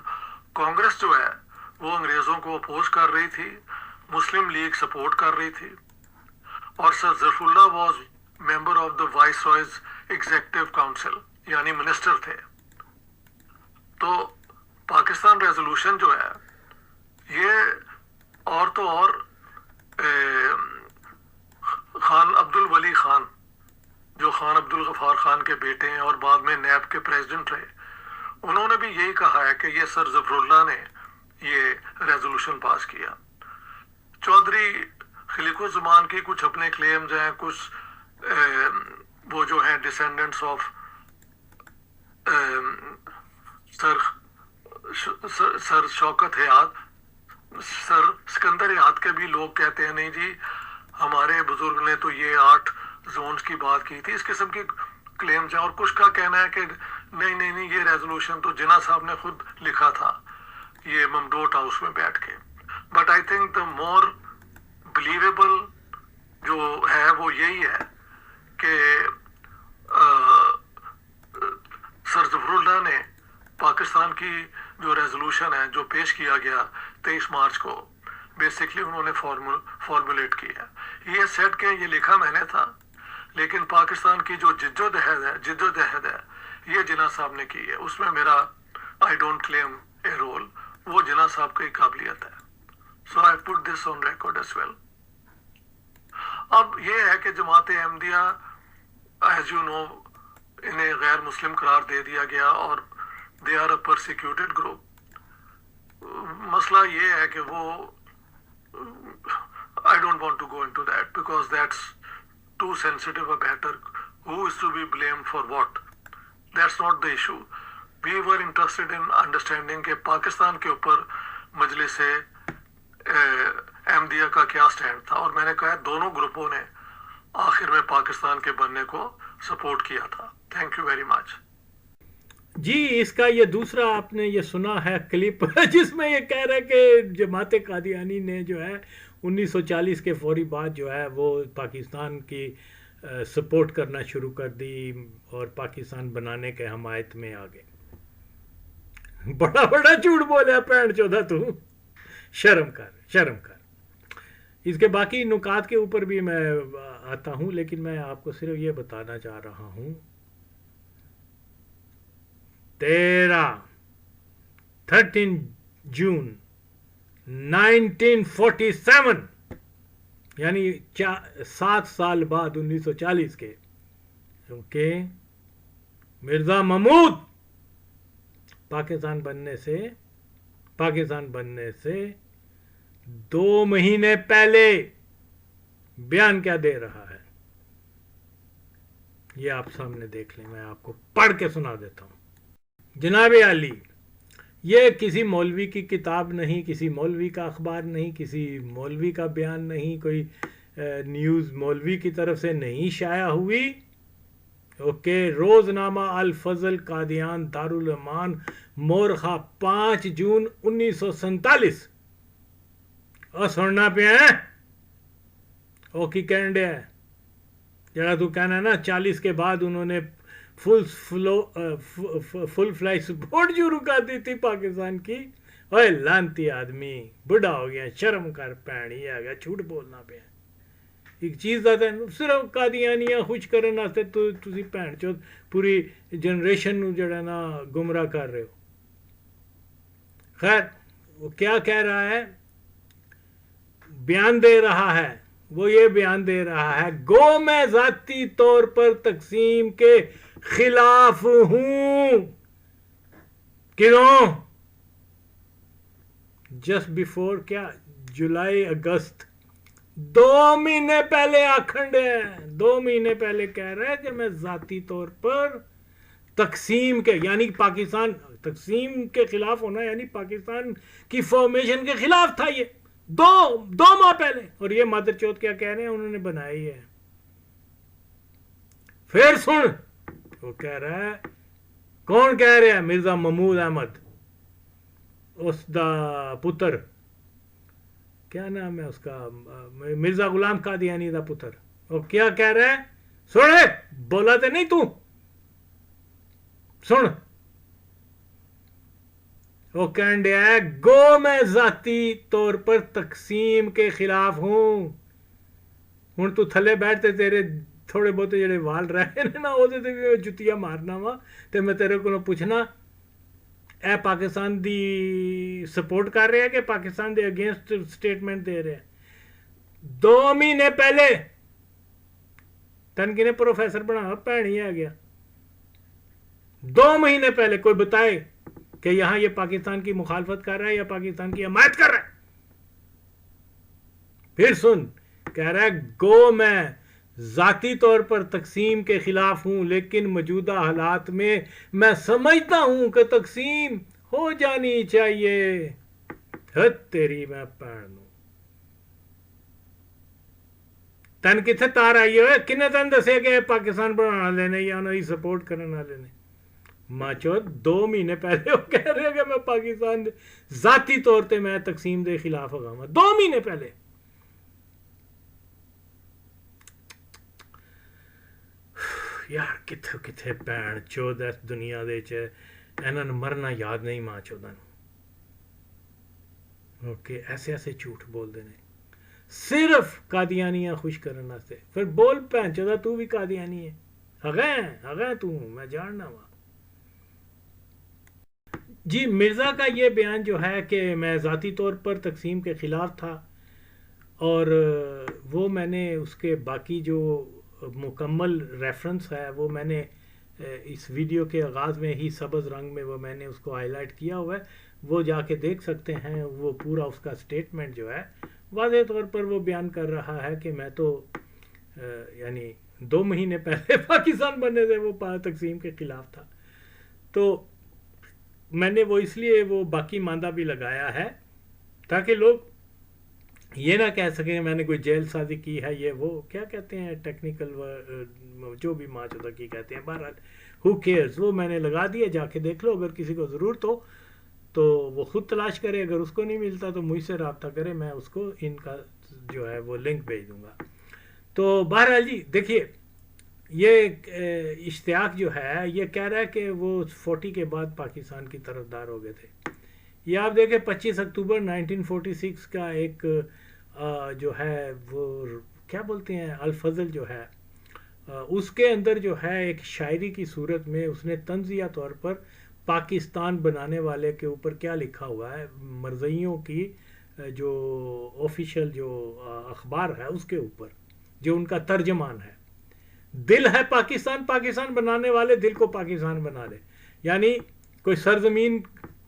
کانگریس جو ہے وہ انگریزوں کو اپوز کر رہی تھی, مسلم لیگ سپورٹ کر رہی تھی, اور sir Zafarullah was member of the viceroy's executive council, یعنی منسٹر تھے. تو پاکستان ریزولوشن جو ہے یہ اور تو اور خان عبد الولی خان, جو خان عبد الغفار خان کے بیٹے ہیں اور بعد میں نیب کے پریزیڈنٹ رہے, انہوں نے بھی یہی کہا ہے کہ یہ سر ظفراللہ نے یہ ریزولوشن پاس کیا. چودھری خلیق الزمان کی کچھ اپنے کلیمز ہیں, کچھ وہ جو ہیں ڈسینڈنٹس آف سر شوکت حیات, سر سکندر حیات کے بھی لوگ کہتے ہیں نہیں جی ہمارے بزرگ نے تو یہ 8 زونز کی بات کی تھی, اس قسم کی کلیمز ہیں. اور کچھ کا کہنا ہے کہ نہیں یہ ریزولوشن تو جناح صاحب نے خود لکھا تھا یہ ممدوٹ ہاؤس میں بیٹھ کے. But I think the more believable جو ہے وہ یہی ہے کہ سر ظفراللہ نے پاکستان کی جو ریزولوشن ہے جو پیش کیا گیا 23 مارچ کو, بیسکلی انہوں نے فارمولیٹ کیا. یہ سیٹ کہ یہ لکھا میں نے تھا, لیکن پاکستان کی جو جدوجہد ہے یہ جناح صاحب نے کی ہے, اس میں میرا I don't claim a role, وہ جناح صاحب کی قابلیت ہے. سو آئی پٹ دس آن ریکارڈ ایز ویل. اب یہ ہے کہ جماعت احمدیہ ایز یو نو انہیں غیر مسلم قرار دے دیا گیا اور دے آر اے پرسیکیوٹڈ گروپ. مسئلہ یہ ہے کہ وہ I don't want to go into that because that's too sensitive a matter. Who is to be blamed for what? That's not the issue. we were interested in understanding کہ پاکستان کے اوپر مجلس احمدیہ کا کیا سٹینڈ تھا، اور میں نے کہا دونوں گروپوں نے آخر میں پاکستان کے بننے کو سپورٹ کیا تھا. Thank you very much. جی اس کا یہ دوسرا آپ نے یہ سنا ہے کلپ جس میں یہ کہہ رہے کہ جماعت قادیانی نے جو ہے 1940 کے فوری بعد جو ہے وہ پاکستان کی سپورٹ کرنا شروع کر دی اور پاکستان بنانے کے حمایت میں آ گئے. بڑا بڑا جھوٹ بولیا پینٹ چودہ تو، شرم کر شرم کر. اس کے باقی نکات کے اوپر بھی میں آتا ہوں، لیکن میں آپ کو صرف یہ بتانا چاہ رہا ہوں 13 جون 1947 یعنی 7 سال بعد 1940 کے مرزا محمود پاکستان بننے سے 2 مہینے پہلے بیان کیا دے رہا ہے یہ آپ سامنے دیکھ لیں. میں آپ کو پڑھ کے سنا دیتا ہوں. جناب علی، یہ کسی مولوی کی کتاب نہیں، کسی مولوی کا اخبار نہیں، کسی مولوی کا بیان نہیں، کوئی نیوز مولوی کی طرف سے نہیں شائع ہوئی. اوکے، روزنامہ الفضل قادیان دارالایمان مورخہ 5 جون 1947. اور سننا پہ ہیں او کی کہنڈے ہے جڑا تو کہنا ہے نا 40 کے بعد انہوں نے فل فلائی سپورٹ شروع کر دی تھی پاکستان کی. اوے لانتی آدمی بڑھا ہو گیا، شرم کر پینی آ گیا، جھوٹ بولنا پہ. ایک چیز آتا ہے صرف قادیانیاں خوش کرنے واسطے تسی بھن چو پوری جنریشن نو جڑا نا گمراہ کر رہے ہو. خیر وہ کیا کہہ رہا ہے، بیان دے رہا ہے، وہ یہ بیان دے رہا ہے گو میں ذاتی طور پر تقسیم کے خلاف ہوں. کیوں؟ جسٹ بیفور کیا جولائی اگست 2 مہینے پہلے آکھنڈے ہیں، 2 مہینے پہلے کہہ رہے ہیں کہ میں ذاتی طور پر تقسیم کے یعنی پاکستان تقسیم کے خلاف ہونا یعنی پاکستان کی فارمیشن کے خلاف تھا. یہ 2 ماہ پہلے. اور یہ مادر چوت کیا کہہ رہے ہیں، انہوں نے بنائی ہے. پھر سن وہ کہہ رہا ہے، کون کہہ رہا ہے؟ مرزا محمود احمد، اس دا پتر، کیا نام ہے اس کا، مرزا غلام قادیانی دا پتر. وہ کیا کہہ رہا ہے؟ سن، بولا تو نہیں تو سن. وہ کہن دیا ہے گو میں ذاتی طور پر تقسیم کے خلاف ہوں. ہوں تو تھلے بیٹھتے تیرے تھوڑے بہتے جڑے وال رہے نا وہ جتیاں مارنا وا تے میں تیرے کو پوچھنا اے پاکستان دی سپورٹ کر رہے ہیں کہ پاکستان دے اگینسٹ سٹیٹمنٹ دے رہے ہیں. 2 مہینے پہلے تن کنے پروفیسر بنا پہنی آ گیا. 2 مہینے پہلے کوئی بتائے کہ یہاں یہ پاکستان کی مخالفت کر رہا ہے یا پاکستان کی حمایت کر رہا ہے. پھر سن، کہہ رہا ہے گو میں ذاتی طور پر تقسیم کے خلاف ہوں، لیکن موجودہ حالات میں سمجھتا ہوں کہ تقسیم ہو جانی چاہیے. تیری میں پڑھوں تن کتنے تار آئیے ہوئے کنے تن دسے کہ پاکستان بنانا لینے یا انہوں سپورٹ کرنا لینے. ماچو 2 مہینے پہلے وہ کہہ رہے کہ میں پاکستان ذاتی طور پہ میں تقسیم دے خلاف ہوگا. 2 مہینے پہلے. یار کتھے بھن چود اس دنیا دے انہاں نوں مرنا یاد نہیں ماں چوداں نوں. اوکے ایسے جھوٹ بول دے نے صرف قادیانیاں خوش کرنے واسطے. پھر بول بھن چودا تو بھی قادیانی ہے. اگیں تو میں جاننا وا. جی مرزا کا یہ بیان جو ہے کہ میں ذاتی طور پر تقسیم کے خلاف تھا، اور وہ میں نے اس کے باقی جو مکمل ریفرنس ہے وہ میں نے اس ویڈیو کے آغاز میں ہی سبز رنگ میں وہ میں نے اس کو ہائی لائٹ کیا ہوا ہے. وہ جا کے دیکھ سکتے ہیں. وہ پورا اس کا سٹیٹمنٹ جو ہے واضح طور پر وہ بیان کر رہا ہے کہ میں تو یعنی 2 مہینے پہلے پاکستان بننے سے وہ تقسیم کے خلاف تھا. تو میں نے وہ اس لیے وہ باقی ماندہ بھی لگایا ہے تاکہ لوگ یہ نہ کہہ سکیں میں نے کوئی جیل سازی کی ہے، یہ وہ کیا کہتے ہیں ٹیکنیکل جو بھی ماں چودہ کی کہتے ہیں، بہرحال ہو کیئرز، وہ میں نے لگا دیا، جا کے دیکھ لو، اگر کسی کو ضرورت ہو تو وہ خود تلاش کرے، اگر اس کو نہیں ملتا تو مجھ سے رابطہ کرے، میں اس کو ان کا جو ہے وہ لنک بھیج دوں گا۔ تو بہرحال جی دیکھیے یہ اشتیاق جو ہے یہ کہہ رہا ہے کہ وہ 40 کے بعد پاکستان کی طرفدار ہو گئے تھے۔ یہ آپ دیکھیں 25 اکتوبر 1946 کا ایک جو ہے وہ کیا بولتے ہیں الفضل جو ہے اس کے اندر جو ہے ایک شاعری کی صورت میں اس نے طنزیہ طور پر پاکستان بنانے والے کے اوپر کیا لکھا ہوا ہے، مرزائیوں کی جو آفیشیل جو اخبار ہے اس کے اوپر جو ان کا ترجمان ہے، دل ہے پاکستان، پاکستان بنانے والے دل کو پاکستان بنا لے، یعنی کوئی سرزمین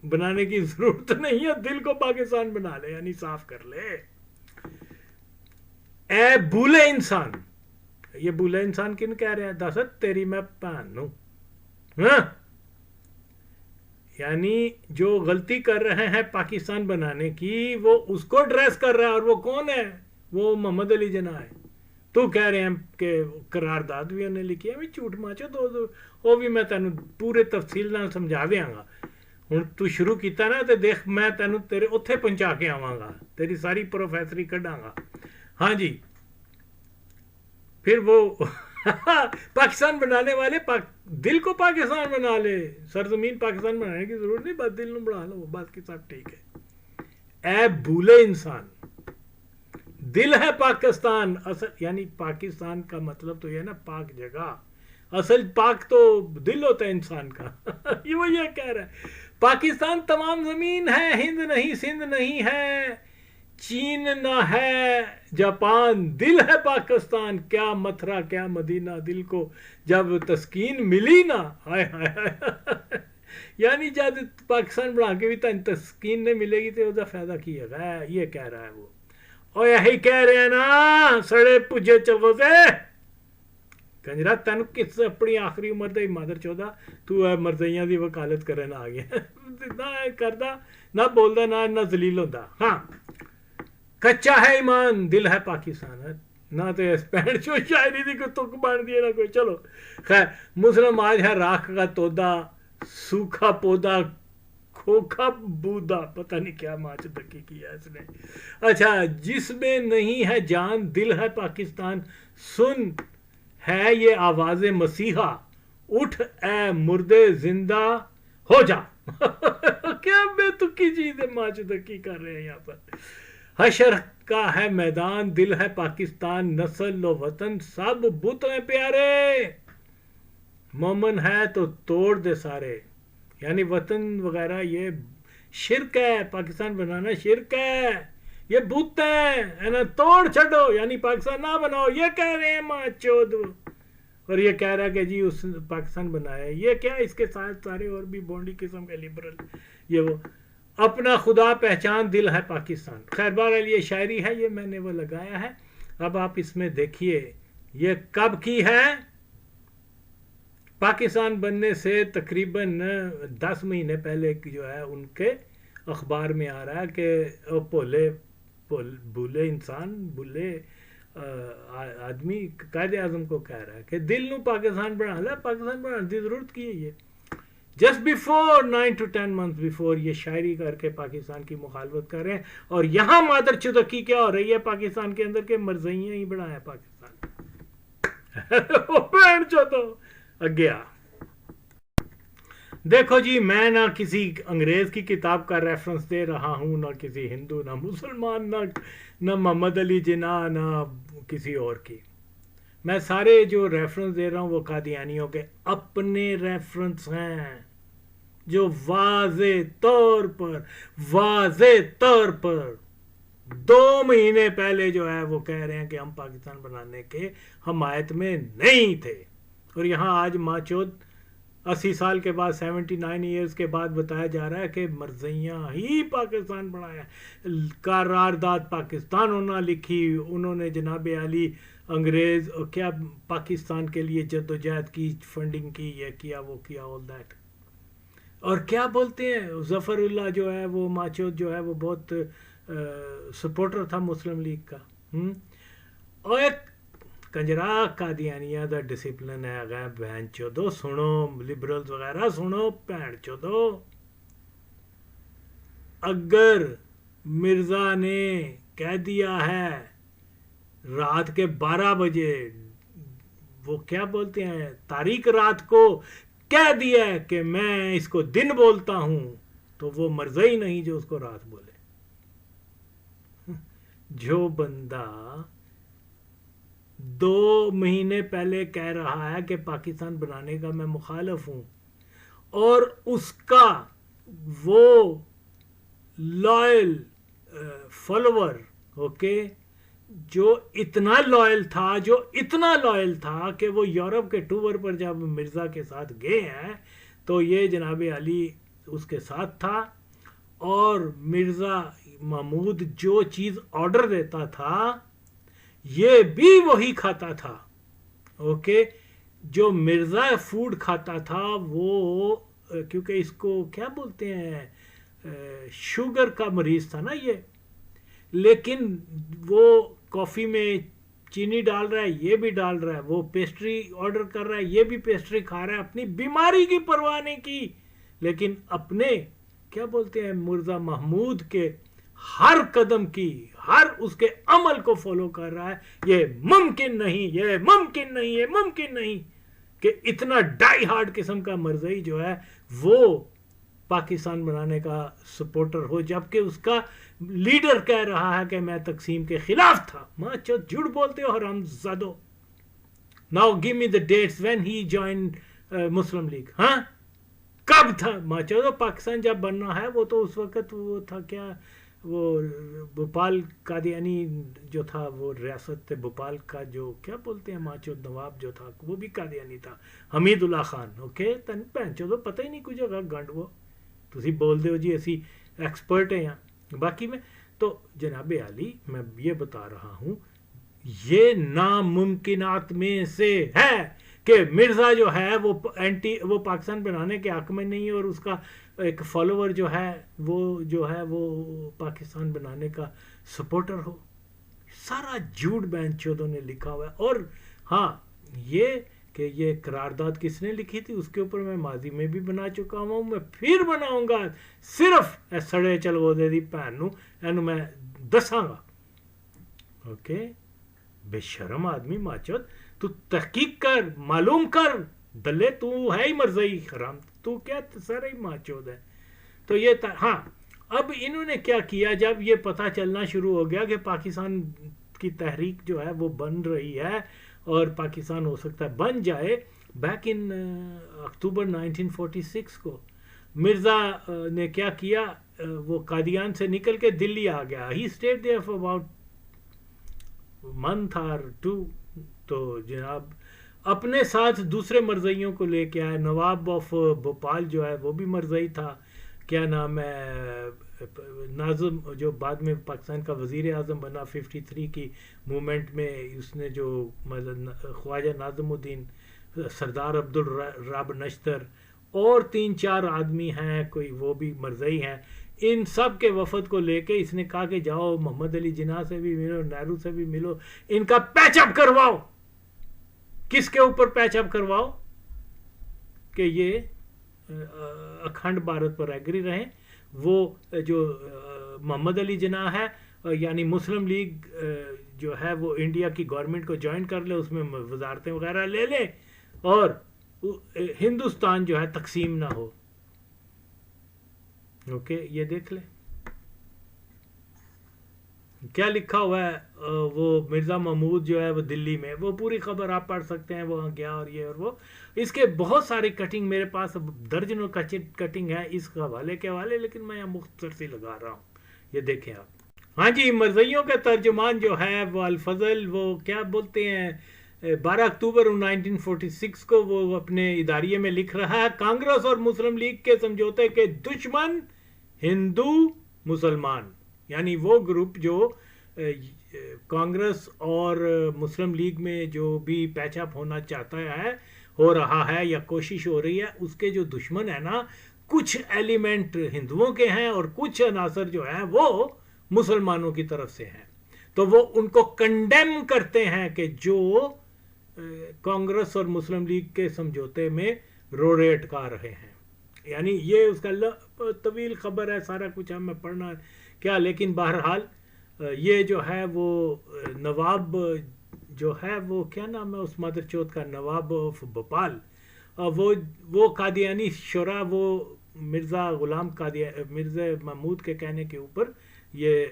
بنانے کی ضرورت نہیں ہے، دل کو پاکستان بنا لے، یعنی صاف کر لے۔ اے بھولے انسان، یہ بھولے انسان کن کہہ رہے ہیں؟ دست تیری میں پہنوں، ہاں، یعنی جو غلطی کر رہے ہیں پاکستان بنانے کی وہ اس کو ڈریس کر رہا ہے، اور وہ کون ہے؟ وہ محمد علی جناح ہے۔ تو کہہ رہے ہیں کہ قرارداد بھی انہیں لکھی ہے، جھوٹ ماچو تو وہ بھی میں تینوں پورے تفصیل نال سمجھا دیاں گا۔ ہوں تو شروع کیتا نا تو دیکھ میں تینوں تیرے اتھے پہنچا کے آواں گا، تیری ساری پروفیسری کڈاں گا۔ ہاں جی، پھر وہ پاکستان بنانے والے دل کو پاکستان بنا لے، سرزمین پاکستان بنانے کی ضرورت نہیں، بس دل نو بنا لو، بات کی سب ٹھیک ہے۔ اے بھولے انسان، دل ہے پاکستان، اصل یعنی پاکستان کا مطلب تو یہ نا پاک جگہ، اصل پاک تو دل ہوتا ہے انسان کا۔ وہ یہ کہہ رہا ہے پاکستان تمام زمین ہے، ہند نہیں، سندھ نہیں ہے، چین نہ ہے، جاپان، دل ہے پاکستان، کیا متھرا کیا مدینہ، دل کو جب تسکین ملی نا، ہائے ہائے ہائے، یعنی جب پاکستان بنا کے بھی تسکین نہیں ملے گی تو اس کا فائدہ کی ہے، یہ کہہ رہا ہے وہ۔ اور یہی کہہ رہے ہیں نا سڑے پجے چلو سے کنجرا، تین کس اپنی آخری عمر دے مادر چودہ تو مرزائیاں دی وکالت کرن آ گیا، نہ کردا نہ بولدا نہ ذلیل ہوندا۔ ہاں، کچا ہے ایمان، دل ہے پاکستان ہے، نہ تو اس پینٹ چو شاعری دی کوئی تک بن دی ہے نہ کوئی۔ چلو خیر، مسلم آج ہے راکھ کا تودا، سوکھا پودا، کھوکھا بودا، پتہ نہیں کیا ماچ دکی کیا اس نے۔ اچھا، جس میں نہیں ہے جان دل ہے پاکستان، سن ہے یہ آواز مسیحا، اٹھ اے مردے زندہ ہو جا۔ کیا بے تکی چیز ہے، ماچ دکی کر رہے ہیں یہاں پر۔ حشر کا ہے میدان، دل ہے پاکستان، نسل و وطن سب بت ہیں پیارے، مومن ہے تو توڑ دے سارے، یعنی وطن وغیرہ یہ شرک ہے، پاکستان بنانا شرک ہے، یہ بت ہیں، توڑ چھڑو، یعنی پاکستان نہ بناؤ، یہ کہہ رہے ہیں ماں چود۔ اور یہ کہہ رہا ہے کہ جی اس پاکستان بنایا ہے، یہ کیا اس کے ساتھ سارے اور بھی بونڈی قسم کے لبرل، یہ وہ اپنا خدا پہچان دل ہے پاکستان۔ خیر بہرحال یہ شاعری ہے، یہ میں نے وہ لگایا ہے۔ اب آپ اس میں دیکھیے یہ کب کی ہے، پاکستان بننے سے تقریباً 10 مہینے پہلے جو ہے ان کے اخبار میں آ رہا ہے کہ بھولے انسان، بھولے آدمی قائد اعظم کو کہہ رہا ہے کہ دل نو پاکستان بنا لے، پاکستان بنانے کی ضرورت کی ہے۔ یہ just before 9 to 10 months before یہ شاعری کر کے پاکستان کی مخالفت کر رہے ہیں، اور یہاں مادر چودکی کیا ہو رہی ہے پاکستان کے اندر کہ مرزائیاں ہی بنایا پاکستان۔ بہن چودو گیا۔ دیکھو جی، میں نہ کسی انگریز کی کتاب کا ریفرنس دے رہا ہوں، نہ کسی ہندو، نہ مسلمان، نہ محمد علی جناح، نہ کسی اور کی۔ میں سارے جو ریفرنس دے رہا ہوں وہ قادیانیوں کے اپنے ریفرنس ہیں، جو واضح طور پر 2 مہینے پہلے جو ہے وہ کہہ رہے ہیں کہ ہم پاکستان بنانے کے حمایت میں نہیں تھے، اور یہاں آج ماچود 80 سال کے بعد 79 ایئرز کے بعد بتایا جا رہا ہے کہ مرزائیاں ہی پاکستان بنایا۔ قرارداد پاکستان ہونا لکھی انہوں نے، جناب علی انگریز کیا پاکستان کے لیے جدوجہد کی، فنڈنگ کی، یہ کیا وہ کیا، آل دیٹ۔ اور کیا بولتے ہیں ظفر اللہ جو ہے وہ ماچود جو ہے وہ بہت سپورٹر تھا مسلم لیگ کا. اور ایک کنجرا قادیانیہ دا ڈسپلن ہے اگر بہن چودو سنو لبرلز وغیرہ سنو بہن چودو اگر مرزا نے کہہ دیا ہے رات کے 12 بجے وہ کیا بولتے ہیں تاریخ رات کو کہہ دیا ہے کہ میں اس کو دن بولتا ہوں تو وہ مرزا ہی نہیں جو اس کو رات بولے. جو بندہ 2 مہینے پہلے کہہ رہا ہے کہ پاکستان بنانے کا میں مخالف ہوں اور اس کا وہ لائل فالوور اوکے جو اتنا لائل تھا کہ وہ یورپ کے ٹور پر جب مرزا کے ساتھ گئے ہیں تو یہ جناب علی اس کے ساتھ تھا اور مرزا محمود جو چیز آرڈر دیتا تھا یہ بھی وہی کھاتا تھا. اوکے جو مرزا فوڈ کھاتا تھا وہ کیونکہ اس کو کیا بولتے ہیں شوگر کا مریض تھا نا یہ, لیکن وہ کافی میں چینی ڈال رہا ہے یہ بھی ڈال رہا ہے, وہ پیسٹری آرڈر کر رہا ہے یہ بھی پیسٹری کھا رہا ہے, اپنی بیماری کی پرواہ نہیں کی لیکن اپنے کیا بولتے ہیں مرزا محمود کے ہر قدم کی ہر اس کے عمل کو فالو کر رہا ہے. یہ ممکن نہیں کہ اتنا ڈائی ہارڈ قسم کا مرزائی جو ہے وہ پاکستان بنانے کا سپورٹر ہو جبکہ اس کا لیڈر کہہ رہا ہے کہ میں تقسیم کے خلاف تھا. ماں چود جھوٹ بولتے ہو حرام زادو. Now give me the dates when he join Muslim League. ہاں کب تھا ماں چود؟ پاکستان جب بننا ہے وہ تو اس وقت وہ تھا کیا وہ بھوپال قادیانی جو تھا وہ ریاست بھوپال کا جو کیا بولتے ہیں ماں چود نواب جو تھا وہ بھی قادیانی تھا, حمید اللہ خان. اوکے تن پہن چودو پتہ ہی نہیں کچھ جگہ گنڈ وہ تسی بول دے ہو جی ایسی ایکسپرٹ ہیں یہاں باقی میں. تو جناب علی میں یہ بتا رہا ہوں یہ ناممکنات میں سے ہے کہ مرزا جو ہے وہ پاکستان بنانے کے حق میں نہیں اور اس کا ایک فالوور جو ہے وہ پاکستان بنانے کا سپورٹر ہو. سارا جھوٹ بہن چودوں نے لکھا ہوا ہے. اور ہاں یہ کہ یہ قرارداد کس نے لکھی تھی اس کے اوپر میں ماضی میں بھی بنا چکا ہوں, میں پھر بناؤں گا. صرف سڑے چلو دے دی بھن نو اینو میں دساں گا. اوکے بے شرم آدمی ماچود تو تحقیق کر معلوم کر دلے تو ہے ہی مرزائی حرام تو کیا سارا ہی ماچود ہے. تو یہ ہاں اب انہوں نے کیا کیا جب یہ پتہ چلنا شروع ہو گیا کہ پاکستان کی تحریک جو ہے وہ بن رہی ہے اور پاکستان ہو سکتا ہے بن جائے. بیک ان اکتوبر 1946 کو مرزا نے کیا کیا وہ قادیان سے نکل کے دلی آ گیا. He stayed there for about month or 2. تو جناب اپنے ساتھ دوسرے مرزائیوں کو لے کے آئے. نواب آف بھوپال جو ہے وہ بھی مرزائی تھا, کیا نام ہے ناظم جو بعد میں پاکستان کا وزیر اعظم بنا 53 کی مومنٹ میں اس نے جو مطلب خواجہ ناظم الدین, سردار عبدالرب نشتر اور 3-4 آدمی ہیں کوئی وہ بھی مرزائی ہیں. ان سب کے وفد کو لے کے اس نے کہا کہ جاؤ محمد علی جناح سے بھی ملو, نہرو سے بھی ملو, ان کا پیچ اپ کرواؤ. کس کے اوپر پیچ اپ کرواؤ کہ یہ اکھنڈ بھارت پر ایگری رہیں. وہ جو محمد علی جناح ہے یعنی مسلم لیگ جو ہے وہ انڈیا کی گورنمنٹ کو جوائن کر لے, اس میں وزارتیں وغیرہ لے لے اور ہندوستان جو ہے تقسیم نہ ہو. اوکے یہ دیکھ لیں کیا لکھا ہوا ہے. وہ مرزا محمود جو ہے وہ دلی میں, وہ پوری خبر آپ پڑھ سکتے ہیں, وہاں گیا اور یہ اور وہ. اس کے بہت ساری کٹنگ میرے پاس درجنوں کٹنگ ہے اس حوالے کے حوالے, لیکن میں یہاں مختصر سی لگا رہا ہوں. یہ دیکھیں آپ. ہاں جی مرزائیوں کا ترجمان جو ہے وہ الفضل وہ کیا بولتے ہیں 12 اکتوبر 1946 کو وہ اپنے اداریے میں لکھ رہا ہے کانگریس اور مسلم لیگ کے سمجھوتے کے دشمن ہندو مسلمان, یعنی وہ گروپ جو کانگریس اور مسلم لیگ میں جو بھی پیچ اپ ہونا چاہتا ہے ہو رہا ہے یا کوشش ہو رہی ہے, اس کے جو دشمن ہے نا کچھ ایلیمنٹ ہندوؤں کے ہیں اور کچھ عناصر جو ہیں وہ مسلمانوں کی طرف سے ہیں. تو وہ ان کو کنڈیم کرتے ہیں کہ جو کانگریس اور مسلم لیگ کے سمجھوتے میں روڑے اٹکا رہے ہیں. یعنی یہ اس کا طویل خبر ہے, سارا کچھ ہمیں پڑھنا کیا, لیکن بہرحال یہ جو ہے وہ نواب جو ہے وہ کیا نام ہے اس مادر چوت کا, نواب آف بھوپال, وہ قادیانی شورا, وہ مرزا غلام مرزا محمود کے کہنے کے اوپر یہ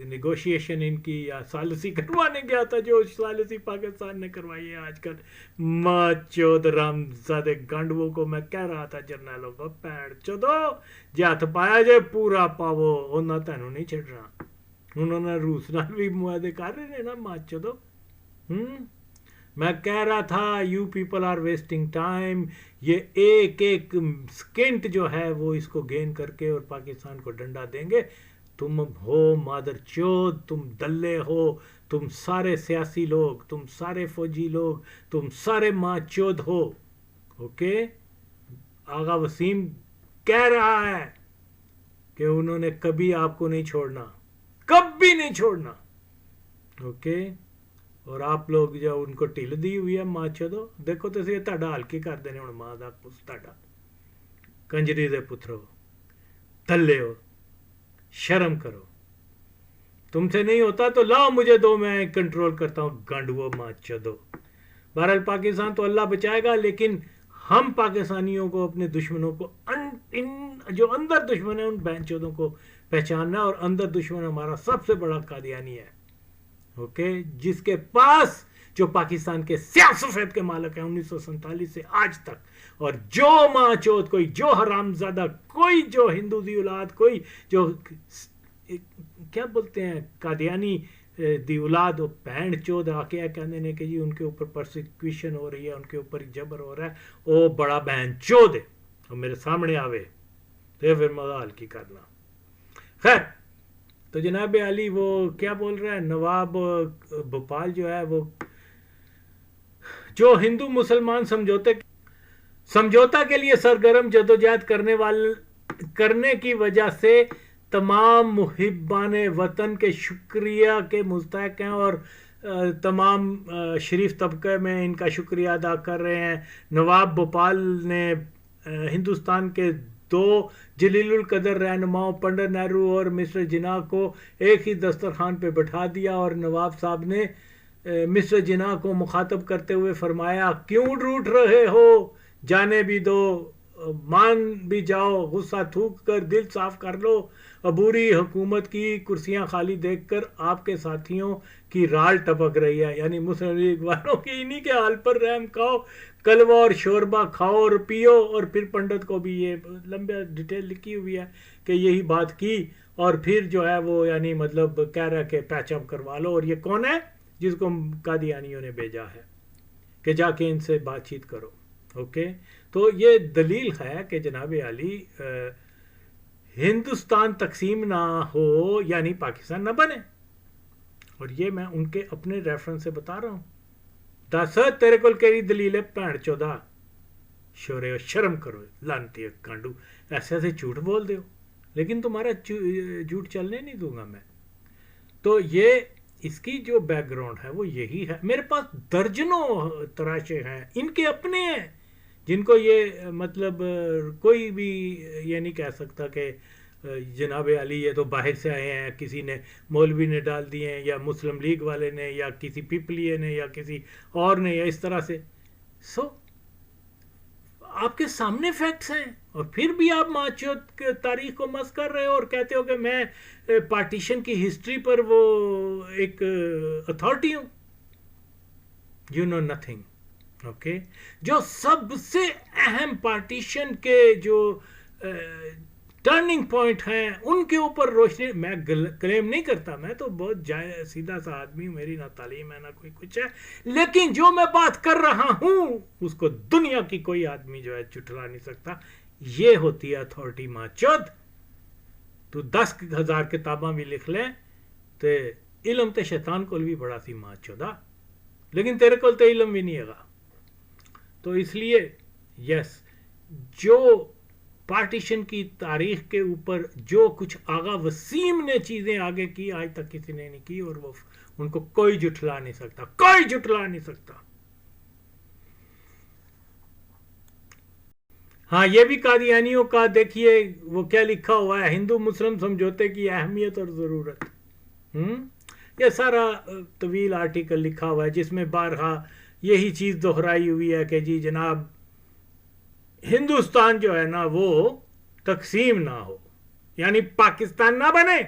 نیگوشیشن ان کی یا ثالثی کروانے گیا تھا, جو ثالثی پاکستان نے کروائی ہے آج کل. ماں چود رام زادے گانڈووں کو میں کہہ رہا تھا جرنیلوں کو, پینڈ چودو جے ہاتھ پایا جے پورا پاو, انہاں تینوں نہیں چھڑنا. انہوں نے روس نال بھی معاہدے کر رہے ہیں نا ماں چودو. میں کہہ رہا تھا you people are wasting time, یہ ایک ایک سکنٹ جو ہے وہ اس کو گین کر کے اور پاکستان کو ڈنڈا دیں گے. تم ہو مادر چود, تم دلے ہو, تم سارے سیاسی لوگ, تم سارے فوجی لوگ, تم سارے ماں چود ہو. اوکے, آغا وسیم کہہ رہا ہے کہ انہوں نے کبھی آپ کو نہیں چھوڑنا, کبھی نہیں چھوڑنا. اوکے, اور آپ لوگ جو ان کو ٹھل دی ہوئی ہے ماں چودو, دیکھو تو سی تہاڈا حل کی کر دینے ہن ماں دا پوت تہاڈا, کنجری دے پترو, دلے ہو, شرم کرو. تم سے نہیں ہوتا تو لاؤ مجھے دو, میں کنٹرول کرتا ہوں گانڈو ماں چودو. بہرحال پاکستان تو اللہ بچائے گا, لیکن ہم پاکستانیوں کو اپنے دشمنوں کو جو اندر دشمن ہیں ان بہن چودوں کو پہچاننا ہے. اور اندر دشمن ہمارا سب سے بڑا قادیانی ہے, اوکے, جس کے پاس جو پاکستان کے سیاہ سفید کے مالک ہیں 1947 سے آج تک. اور جو ماں چود, کوئی جو حرام زادہ, کوئی جو ہندو دی اولاد, کوئی جو کیا بولتے ہیں قادیانی دی اولاد, وہ بہن چود آ کے کہنے نے کہ جی ان کے اوپر پرسیکیوشن ہو رہی ہے, ان کے اوپر جبر ہو رہا ہے, وہ بڑا بہن چود ہے, اور میرے سامنے آوے تو پھر مغال کی کرنا. خیر, تو جناب علی وہ کیا بول رہا ہے, نواب بھوپال جو ہے وہ جو ہندو مسلمان سمجھوتا کے لیے سرگرم جدوجہد کرنے کی وجہ سے تمام محبان وطن کے شکریہ کے مستحق ہیں, اور تمام شریف طبقے میں ان کا شکریہ ادا کر رہے ہیں. نواب بھوپال نے ہندوستان کے دو جلیل القدر رہنماؤں پنڈت نہرو اور مسٹر جناح کو ایک ہی دسترخوان پہ بٹھا دیا, اور نواب صاحب نے مسٹر جناح کو مخاطب کرتے ہوئے فرمایا, کیوں روٹھ رہے ہو, جانے بھی دو, مان بھی جاؤ, غصہ تھوک کر دل صاف کر لو. عبوری حکومت کی کرسیاں خالی دیکھ کر آپ کے ساتھیوں کی رال ٹپک رہی ہے. یعنی مسلم لیگ والوں کی انہی کے حال پر رحم کھاؤ, کلوہ اور شوربہ کھاؤ اور پیو. اور پھر پنڈت کو بھی یہ لمبا ڈیٹیل لکھی ہوئی ہے کہ یہی بات کی, اور پھر جو ہے وہ یعنی مطلب کہہ رہا کہ پیچ اپ کروا لو. اور یہ کون ہے جس کو قادیانیوں نے بھیجا ہے کہ جا کے ان سے بات چیت کرو. اوکے, تو یہ دلیل ہے کہ جناب علی ہندوستان تقسیم نہ ہو یعنی پاکستان نہ بنے. اور یہ میں ان کے اپنے ریفرنس سے بتا رہا ہوں. دس تیرے کول کیڑی دلیل ہے بھین چودا, شورے شرم کرو, لانتی کانڈو, ایسے ایسے جھوٹ بول دے ہو, لیکن تمہارا جھوٹ چلنے نہیں دوں گا میں. تو یہ اس کی جو بیک گراؤنڈ ہے وہ یہی ہے. میرے پاس درجنوں تراشے ہیں ان کے اپنے ہیں, جن کو یہ مطلب کوئی بھی یہ نہیں کہہ سکتا کہ جناب علی یہ تو باہر سے آئے ہیں, کسی نے مولوی نے ڈال دیے ہیں, یا مسلم لیگ والے نے, یا کسی پیپلیے نے, یا کسی اور نے, یا اس طرح سے. آپ کے سامنے فیکٹس ہیں, اور پھر بھی آپ معاشرت تاریخ کو مس کر رہے ہو اور کہتے ہو کہ میں پارٹیشن کی ہسٹری پر وہ ایک اتھارٹی ہوں. You know nothing. اوکے, جو سب سے اہم پارٹیشن کے جو ٹرننگ پوائنٹ ہیں ان کے اوپر روشنی, میں کلیم نہیں کرتا, میں تو بہت سیدھا سا آدمی ہوں, میری نہ تعلیم ہے نہ کوئی کچھ ہے, لیکن جو میں بات کر رہا ہوں اس کو دنیا کی کوئی آدمی جو ہے جھٹلا نہیں سکتا. یہ ہوتی ہے اتھارٹی ماں چود. تو 10,000 کتاباں بھی لکھ لیں تو علم تے شیطان کول بھی بڑا سی ماں چودا, لیکن تیرے کول تے علم بھی نہیں ہے گا. تو اس لیے یس, جو پارٹیشن کی تاریخ کے اوپر جو کچھ آغا وسیم نے چیزیں آگے کی آج تک کسی نے نہیں کی، اور وہ ان کو کوئی جھٹلا نہیں سکتا، کوئی جھٹلا نہیں سکتا۔ ہاں یہ بھی قادیانیوں کا دیکھیے وہ کیا لکھا ہوا ہے، ہندو مسلم سمجھوتے کی اہمیت اور ضرورت، یہ سارا طویل آرٹیکل لکھا ہوا ہے جس میں بارہا یہی چیز دہرائی ہوئی ہے کہ جی جناب ہندوستان جو ہے نا وہ تقسیم نہ ہو، یعنی پاکستان نہ بنے،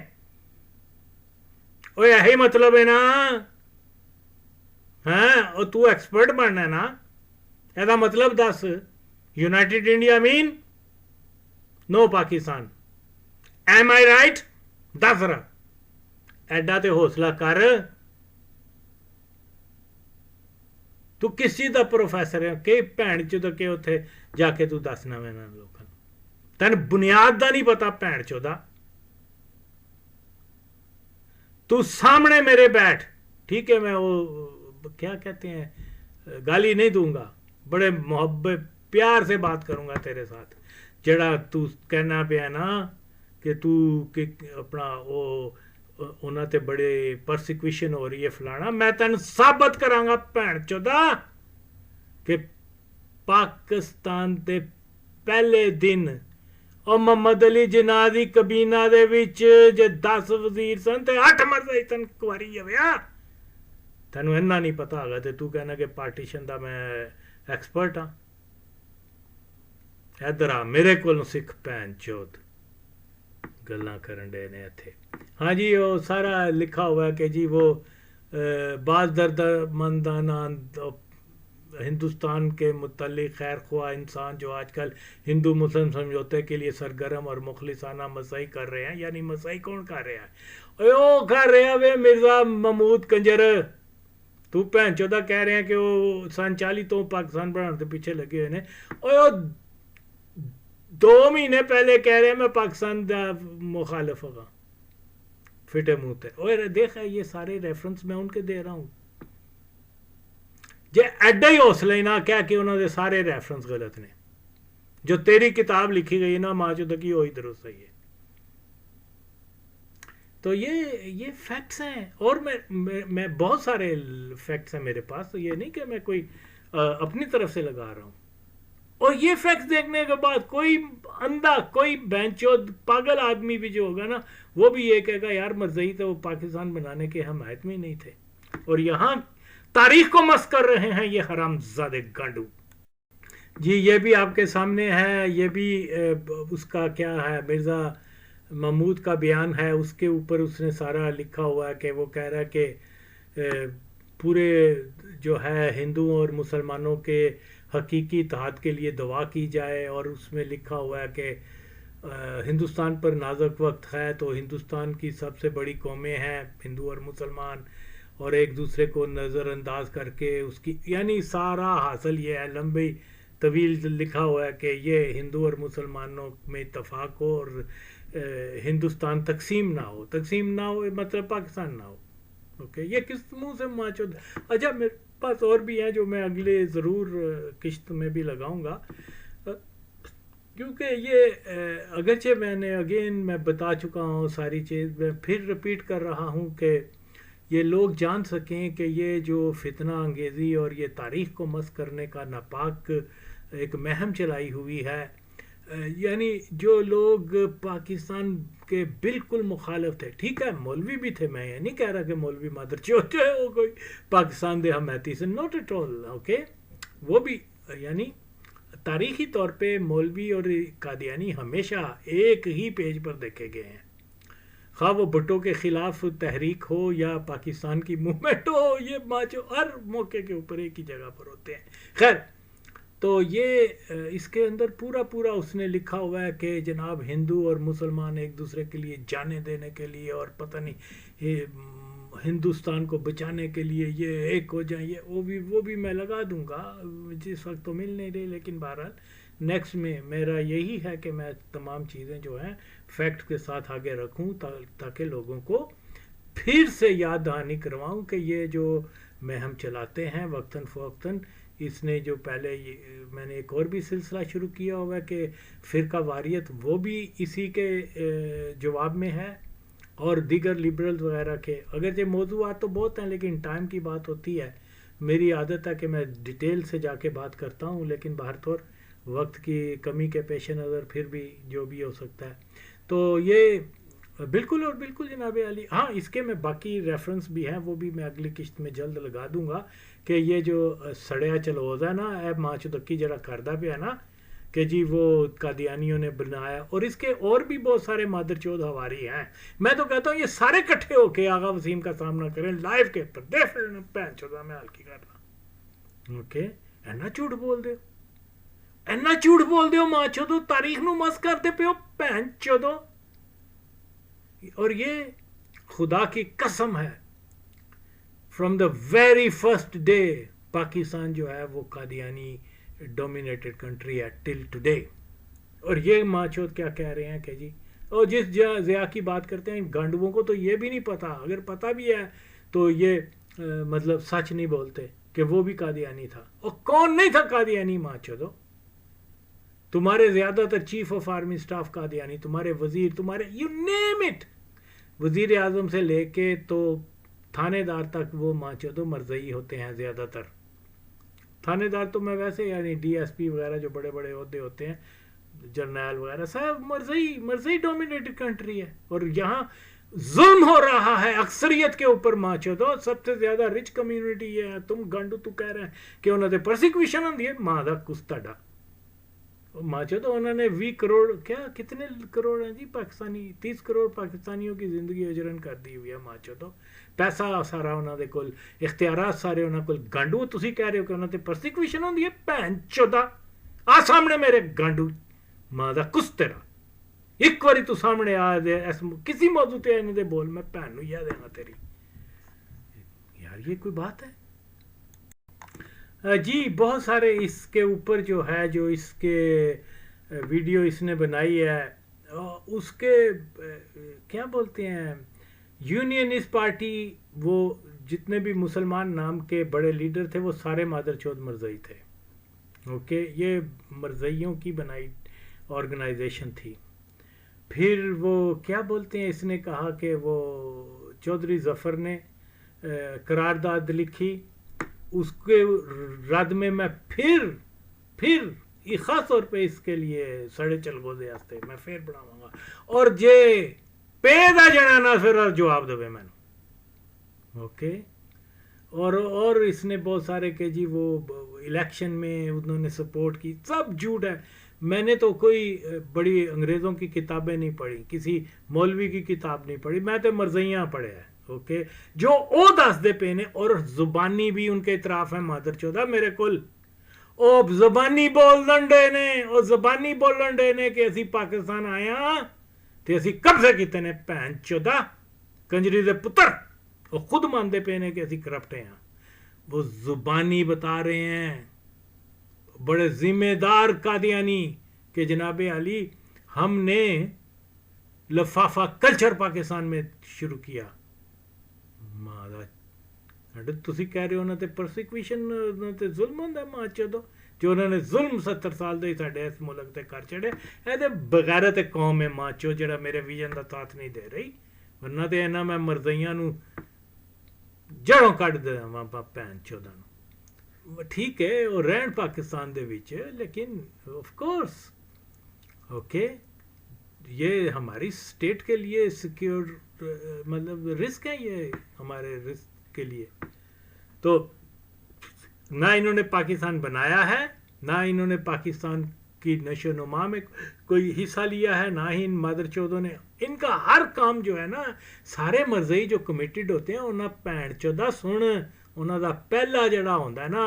وہ یہی مطلب ہے نا، ہاں اور تو ایکسپرٹ بننا ہے نا، ایسا مطلب دس یونائٹڈ انڈیا مین نو پاکستان، ایم آئی رائٹ؟ دس رہا ایڈا تے حوصلہ کر، تو کس چیز کا پروفیسر ہے کہ بھن چو کہ اتنے جا کے تو دسنا میں لوگوں تین بنیاد دا نہیں پتا، بھن چودا تو سامنے میرے بیٹھ، ٹھیک ہے میں وہ کیا کہتے ہیں گالی نہیں دوں گا، بڑے محبت پیار سے بات کروں گا تیرے ساتھ، جڑا تو کہنا پیا نا کہ تو کہ اپنا وہ انہاں تے بڑے پرسیکیوشن ہو رہی ہے فلانا، میں تین ثابت کراں گا بھن چودا کہ پاکستان دے پہلے دن اور محمد علی جناح دی کابینہ دے وچ جے 10 وزیر سن تے 8 مرضی تن کواری ہویا، تینوں اینا نہیں پتا ہوگا تے تو کہنا کہ پارٹیشن دا میں ایکسپرٹ ہاں، ادھر آ میرے کو سکھ بھن چود گلاں کرن ڈے نے اتھے۔ ہاں جی وہ سارا لکھا ہوا ہے کہ جی وہ بعض دردمندان ہندوستان کے متعلق خیر خواہ انسان جو آج کل ہندو مسلم سمجھوتے کے لیے سرگرم اور مخلصانہ مسائی کر رہے ہیں، یعنی مسائی کون کر رہا ہے؟ وہ کر رہے ہیں وے مرزا محمود کنجر، تو بھن چودہ کہہ رہے ہیں کہ وہ سن 40 تو پاکستان بنانے کے پیچھے لگے ہوئے ہیں، اور 2 مہینے پہلے کہہ رہے ہیں میں پاکستان دا مخالف ہوں، فٹے منہ تے، اور دیکھا یہ سارے ریفرنس میں ان کے دے رہا ہوں، جے ایڈا ہی حوصلہ ہی نہ کیا کہ انہوں نے سارے ریفرنس غلط نے، جو تیری کتاب لکھی گئی نا ماں جو تک وہی درست ہے۔ تو یہ فیکٹس ہیں، اور میں بہت سارے فیکٹس ہیں میرے پاس، یہ نہیں کہ میں کوئی اپنی طرف سے لگا رہا ہوں، اور یہ فیکٹس دیکھنے کے بعد کوئی اندھا کوئی بینچود پاگل آدمی بھی جو ہوگا نا وہ بھی یہ کہے گا یار مرزئی تو وہ پاکستان بنانے کے حمایت میں ہی نہیں تھے، اور یہاں تاریخ کو مس کر رہے ہیں یہ حرام زادے گانڈو۔ جی یہ بھی آپ کے سامنے ہے، یہ بھی اس کا کیا ہے مرزا محمود کا بیان ہے، اس کے اوپر اس نے سارا لکھا ہوا ہے کہ وہ کہہ رہا ہے کہ پورے جو ہے ہندوؤں اور مسلمانوں کے حقیقی اتحاد کے لیے دعا کی جائے، اور اس میں لکھا ہوا ہے کہ ہندوستان پر نازک وقت ہے تو ہندوستان کی سب سے بڑی قومیں ہیں ہندو اور مسلمان، اور ایک دوسرے کو نظر انداز کر کے اس کی یعنی سارا حاصل یہ ہے، لمبی طویل لکھا ہوا ہے کہ یہ ہندو اور مسلمانوں میں اتفاق ہو اور ہندوستان تقسیم نہ ہو، تقسیم نہ ہو مطلب پاکستان نہ ہو۔ اوکے یہ کس منہ سے ماچو؟ اچھا میرے پاس اور بھی ہیں جو میں اگلے ضرور قسط میں بھی لگاؤں گا، کیونکہ یہ اگرچہ میں نے میں بتا چکا ہوں ساری چیز، میں پھر رپیٹ کر رہا ہوں کہ یہ لوگ جان سکیں کہ یہ جو فتنہ انگیزی اور یہ تاریخ کو مس کرنے کا ناپاک ایک مہم چلائی ہوئی ہے، یعنی جو لوگ پاکستان کے بالکل مخالف تھے، ٹھیک ہے مولوی بھی تھے، میں یہ نہیں کہہ رہا کہ مولوی مادر چوتھے ہے وہ کوئی پاکستان دے حمایتی سے، نوٹ ایٹ آل، اوکے وہ بھی یعنی تاریخی طور پہ مولوی اور قادیانی ہمیشہ ایک ہی پیج پر دیکھے گئے ہیں، خواہ وہ بھٹو کے خلاف تحریک ہو یا پاکستان کی موومنٹ ہو، یہ ماچو ہر موقع کے اوپر ایک ہی جگہ پر ہوتے ہیں۔ خیر تو یہ اس کے اندر پورا اس نے لکھا ہوا ہے کہ جناب ہندو اور مسلمان ایک دوسرے کے لیے جانیں دینے کے لیے اور پتہ نہیں ہندوستان کو بچانے کے لیے یہ ایک ہو جائیں، یہ وہ بھی میں لگا دوں گا، جس وقت تو مل نہیں رہی، لیکن بہرحال نیکسٹ میں میرا یہی ہے کہ میں تمام چیزیں جو ہیں فیکٹ کے ساتھ آگے رکھوں تاکہ لوگوں کو پھر سے یاد دہانی کرواؤں کہ یہ جو مہم چلاتے ہیں وقتاً فوقتاً اس نے جو پہلے میں نے ایک اور بھی سلسلہ شروع کیا ہوا ہے کہ فرقہ واریت، وہ بھی اسی کے جواب میں ہے، اور دیگر لبرل وغیرہ کے، اگرچہ موضوعات تو بہت ہیں لیکن ٹائم کی بات ہوتی ہے، میری عادت ہے کہ میں ڈیٹیل سے جا کے بات کرتا ہوں، لیکن بہر طور وقت کی کمی کے پیش نظر پھر بھی جو بھی ہو سکتا ہے، تو یہ بالکل اور بالکل جناب علی. ہاں اس کے میں باقی ریفرنس بھی ہیں، وہ بھی میں اگلی قسط میں جلد لگا دوں گا، کہ یہ جو سڑیا چلوز ہے نا، اے ماں چدکی جڑا کردہ پہ ہے نا کہ جی وہ قادیانیوں نے بنایا، اور اس کے اور بھی بہت سارے مادر چود ہواری ہیں. میں تو کہتا ہوں یہ سارے کٹھے ہو کے آغا وسیم کا سامنا کریں لائیو کے اوپر، دیکھ لینا پہن چودہ میں حال کی کرنا. اوکے اینا جھوٹ بول دیو، اینا جھوٹ بول دیو ماں چودو، تاریخ نو مس کرتے پیو پہن چودو. اور یہ خدا کی قسم ہے، from the very first day Pakistan جو ہے وہ قادیانی ڈومینیٹڈ کنٹری ہے ٹل ٹوڈے. اور یہ ماں چود کیا کہہ رہے ہیں کہ جی، اور جس ضیاء کی بات کرتے ہیں، گانڈووں کو تو یہ بھی نہیں پتا، اگر پتا بھی ہے تو یہ مطلب سچ نہیں بولتے کہ وہ بھی قادیانی تھا. اور کون نہیں تھا قادیانی ماں چودو؟ تمہارے زیادہ تر chief of army staff Qadiani, تمہارے وزیر، تمہارے یو نیم اٹ، وزیر اعظم سے لے کے تو تھانے دار تک وہ ماں چودو مرزئی ہوتے ہیں زیادہ تر. تھانے دار تو میں ویسے یعنی ڈی ایس پی وغیرہ جو بڑے بڑے عہدے ہوتے ہیں، جرنیل وغیرہ، صاحب مرزئی ڈومینیٹڈ کنٹری ہے، اور یہاں ظلم ہو رہا ہے اکثریت کے اوپر ماں چودو. سب سے زیادہ رچ کمیونٹی یہ ہے، تم گنڈو تو کہہ رہے ہیں کہ انہوں نے پرسیکیوشن ہوندی ہے، ماں دا کستاڈا ماں چودو. انہوں نے 20 کروڑ کیا کتنے کروڑ ہیں جی پاکستانی، 30 کروڑ پاکستانیوں کی زندگی اجرن کر دی ہوئی ہے ماں چودو. پیسہ سارا انہوں دے کول، اختیارات سارے انہوں کول. گانڈو تسی کہہ رہے ہو کہ انہوں نے پرسیکیوشن ہوندی ہے، بہن چودا آ سامنے میرے گانڈو ماں دا کسترا، ایک واری تو سامنے آ دے کسی موضوع تے انہوں دے بول، میں بہن نو یہ دے گا تیری. یار یہ کوئی بات ہے؟ جی بہت سارے اس کے اوپر جو ہے، جو اس کے ویڈیو اس نے بنائی ہے، اس کے کیا بولتے ہیں یونینسٹ پارٹی، وہ جتنے بھی مسلمان نام کے بڑے لیڈر تھے وہ سارے مادر چود مرزئی تھے. اوکے یہ مرزئیوں کی بنائی آرگنائزیشن تھی. پھر وہ کیا بولتے ہیں، اس نے کہا کہ وہ چودھری ظفر نے قرارداد لکھی، اس کے رد میں پھر خاص طور پہ اس کے لیے سڑے چل گوزے آستے میں پھر بڑھاؤں گا، اور جے پیدا جنانا پھر جواب دے میں. اوکے اور اس نے بہت سارے کہ جی وہ الیکشن میں انہوں نے سپورٹ کی، سب جھوٹ ہے. میں نے تو کوئی بڑی انگریزوں کی کتابیں نہیں پڑھی، کسی مولوی کی کتاب نہیں پڑھی، میں تو مرزیاں پڑھے ہیں. اوکے جو او دس دے پے نے، اور زبانی بھی ان کے اطراف ہیں مادر چودہ میرے کل. او زبانی بولن ڈے نے، او زبانی بولن ڈے نے کہ اسی پاکستان آئے ہاں تے اسی قبضے کیتے نے، بہن چودہ کنجری دے پتر. وہ خود مانتے پے نے کہ اسی کرپٹ ہیں. وہ زبانی بتا رہے ہیں بڑے ذمہ دار قادیانی کہ جناب علی ہم نے لفافہ کلچر پاکستان میں شروع کیا. تسی کہہ رہے ہو انہوں نے پرسیکیوشن ظلم ہوندہ ہے ماں چودو، جو انہوں نے ظلم 70 سال دے ساڑھے اس ملک تے کر چڑے. اے دے بغیرت قوم ہے ماں چو جڑا میرے ویژن دا ساتھ نہیں دے رہی، ورنہ تے انہاں میں مرزیاں نو جڑوں کٹ دے وہاں بہن چودہ نو. ٹھیک ہے وہ رہن پاکستان دے وچ، لیکن آف کورس اوکے یہ ہماری سٹیٹ کے لیے سیکیور مطلب رسک ہے، یہ ہمارے رسک کے لیے. تو نہ انہوں نے پاکستان بنایا ہے، نہ انہوں نے پاکستان کی نشو و نما میں کوئی حصہ لیا ہے، نہ ہی ان مادر چودوں نے. ان کا ہر کام جو ہے نا، سارے مرزئی جو کمیٹڈ ہوتے ہیں انہاں بہن چودہ سن، انہاں دا پہلا جڑا ہوندا ہے نا،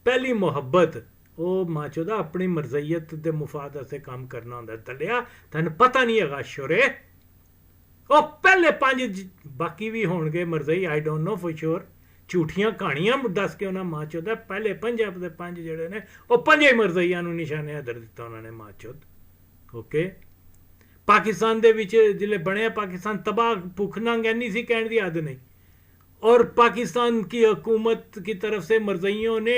پہلی محبت وہ ماں چودہ اپنی مرزیت دے مفاد سے کام کرنا ہوندا ہے. دلیا تن پتہ نہیں ہے شورے، وہ پہلے 5 باقی بھی ہون گے مرزئی، I don't know for sure, جھوٹیاں کہانیاں دس کے انہاں ماں چودہ پہلے 5 جڑے نے وہ 5 مرزئیاں نو نشانے حیدر دیتا انہوں نے ماں چود. اوکے پاکستان دے وچ جلے بنیا پاکستان تباہ بھوک ننگ اینی سی کہنے دی حد نہیں، اور پاکستان کی حکومت کی طرف سے مرزئیوں نے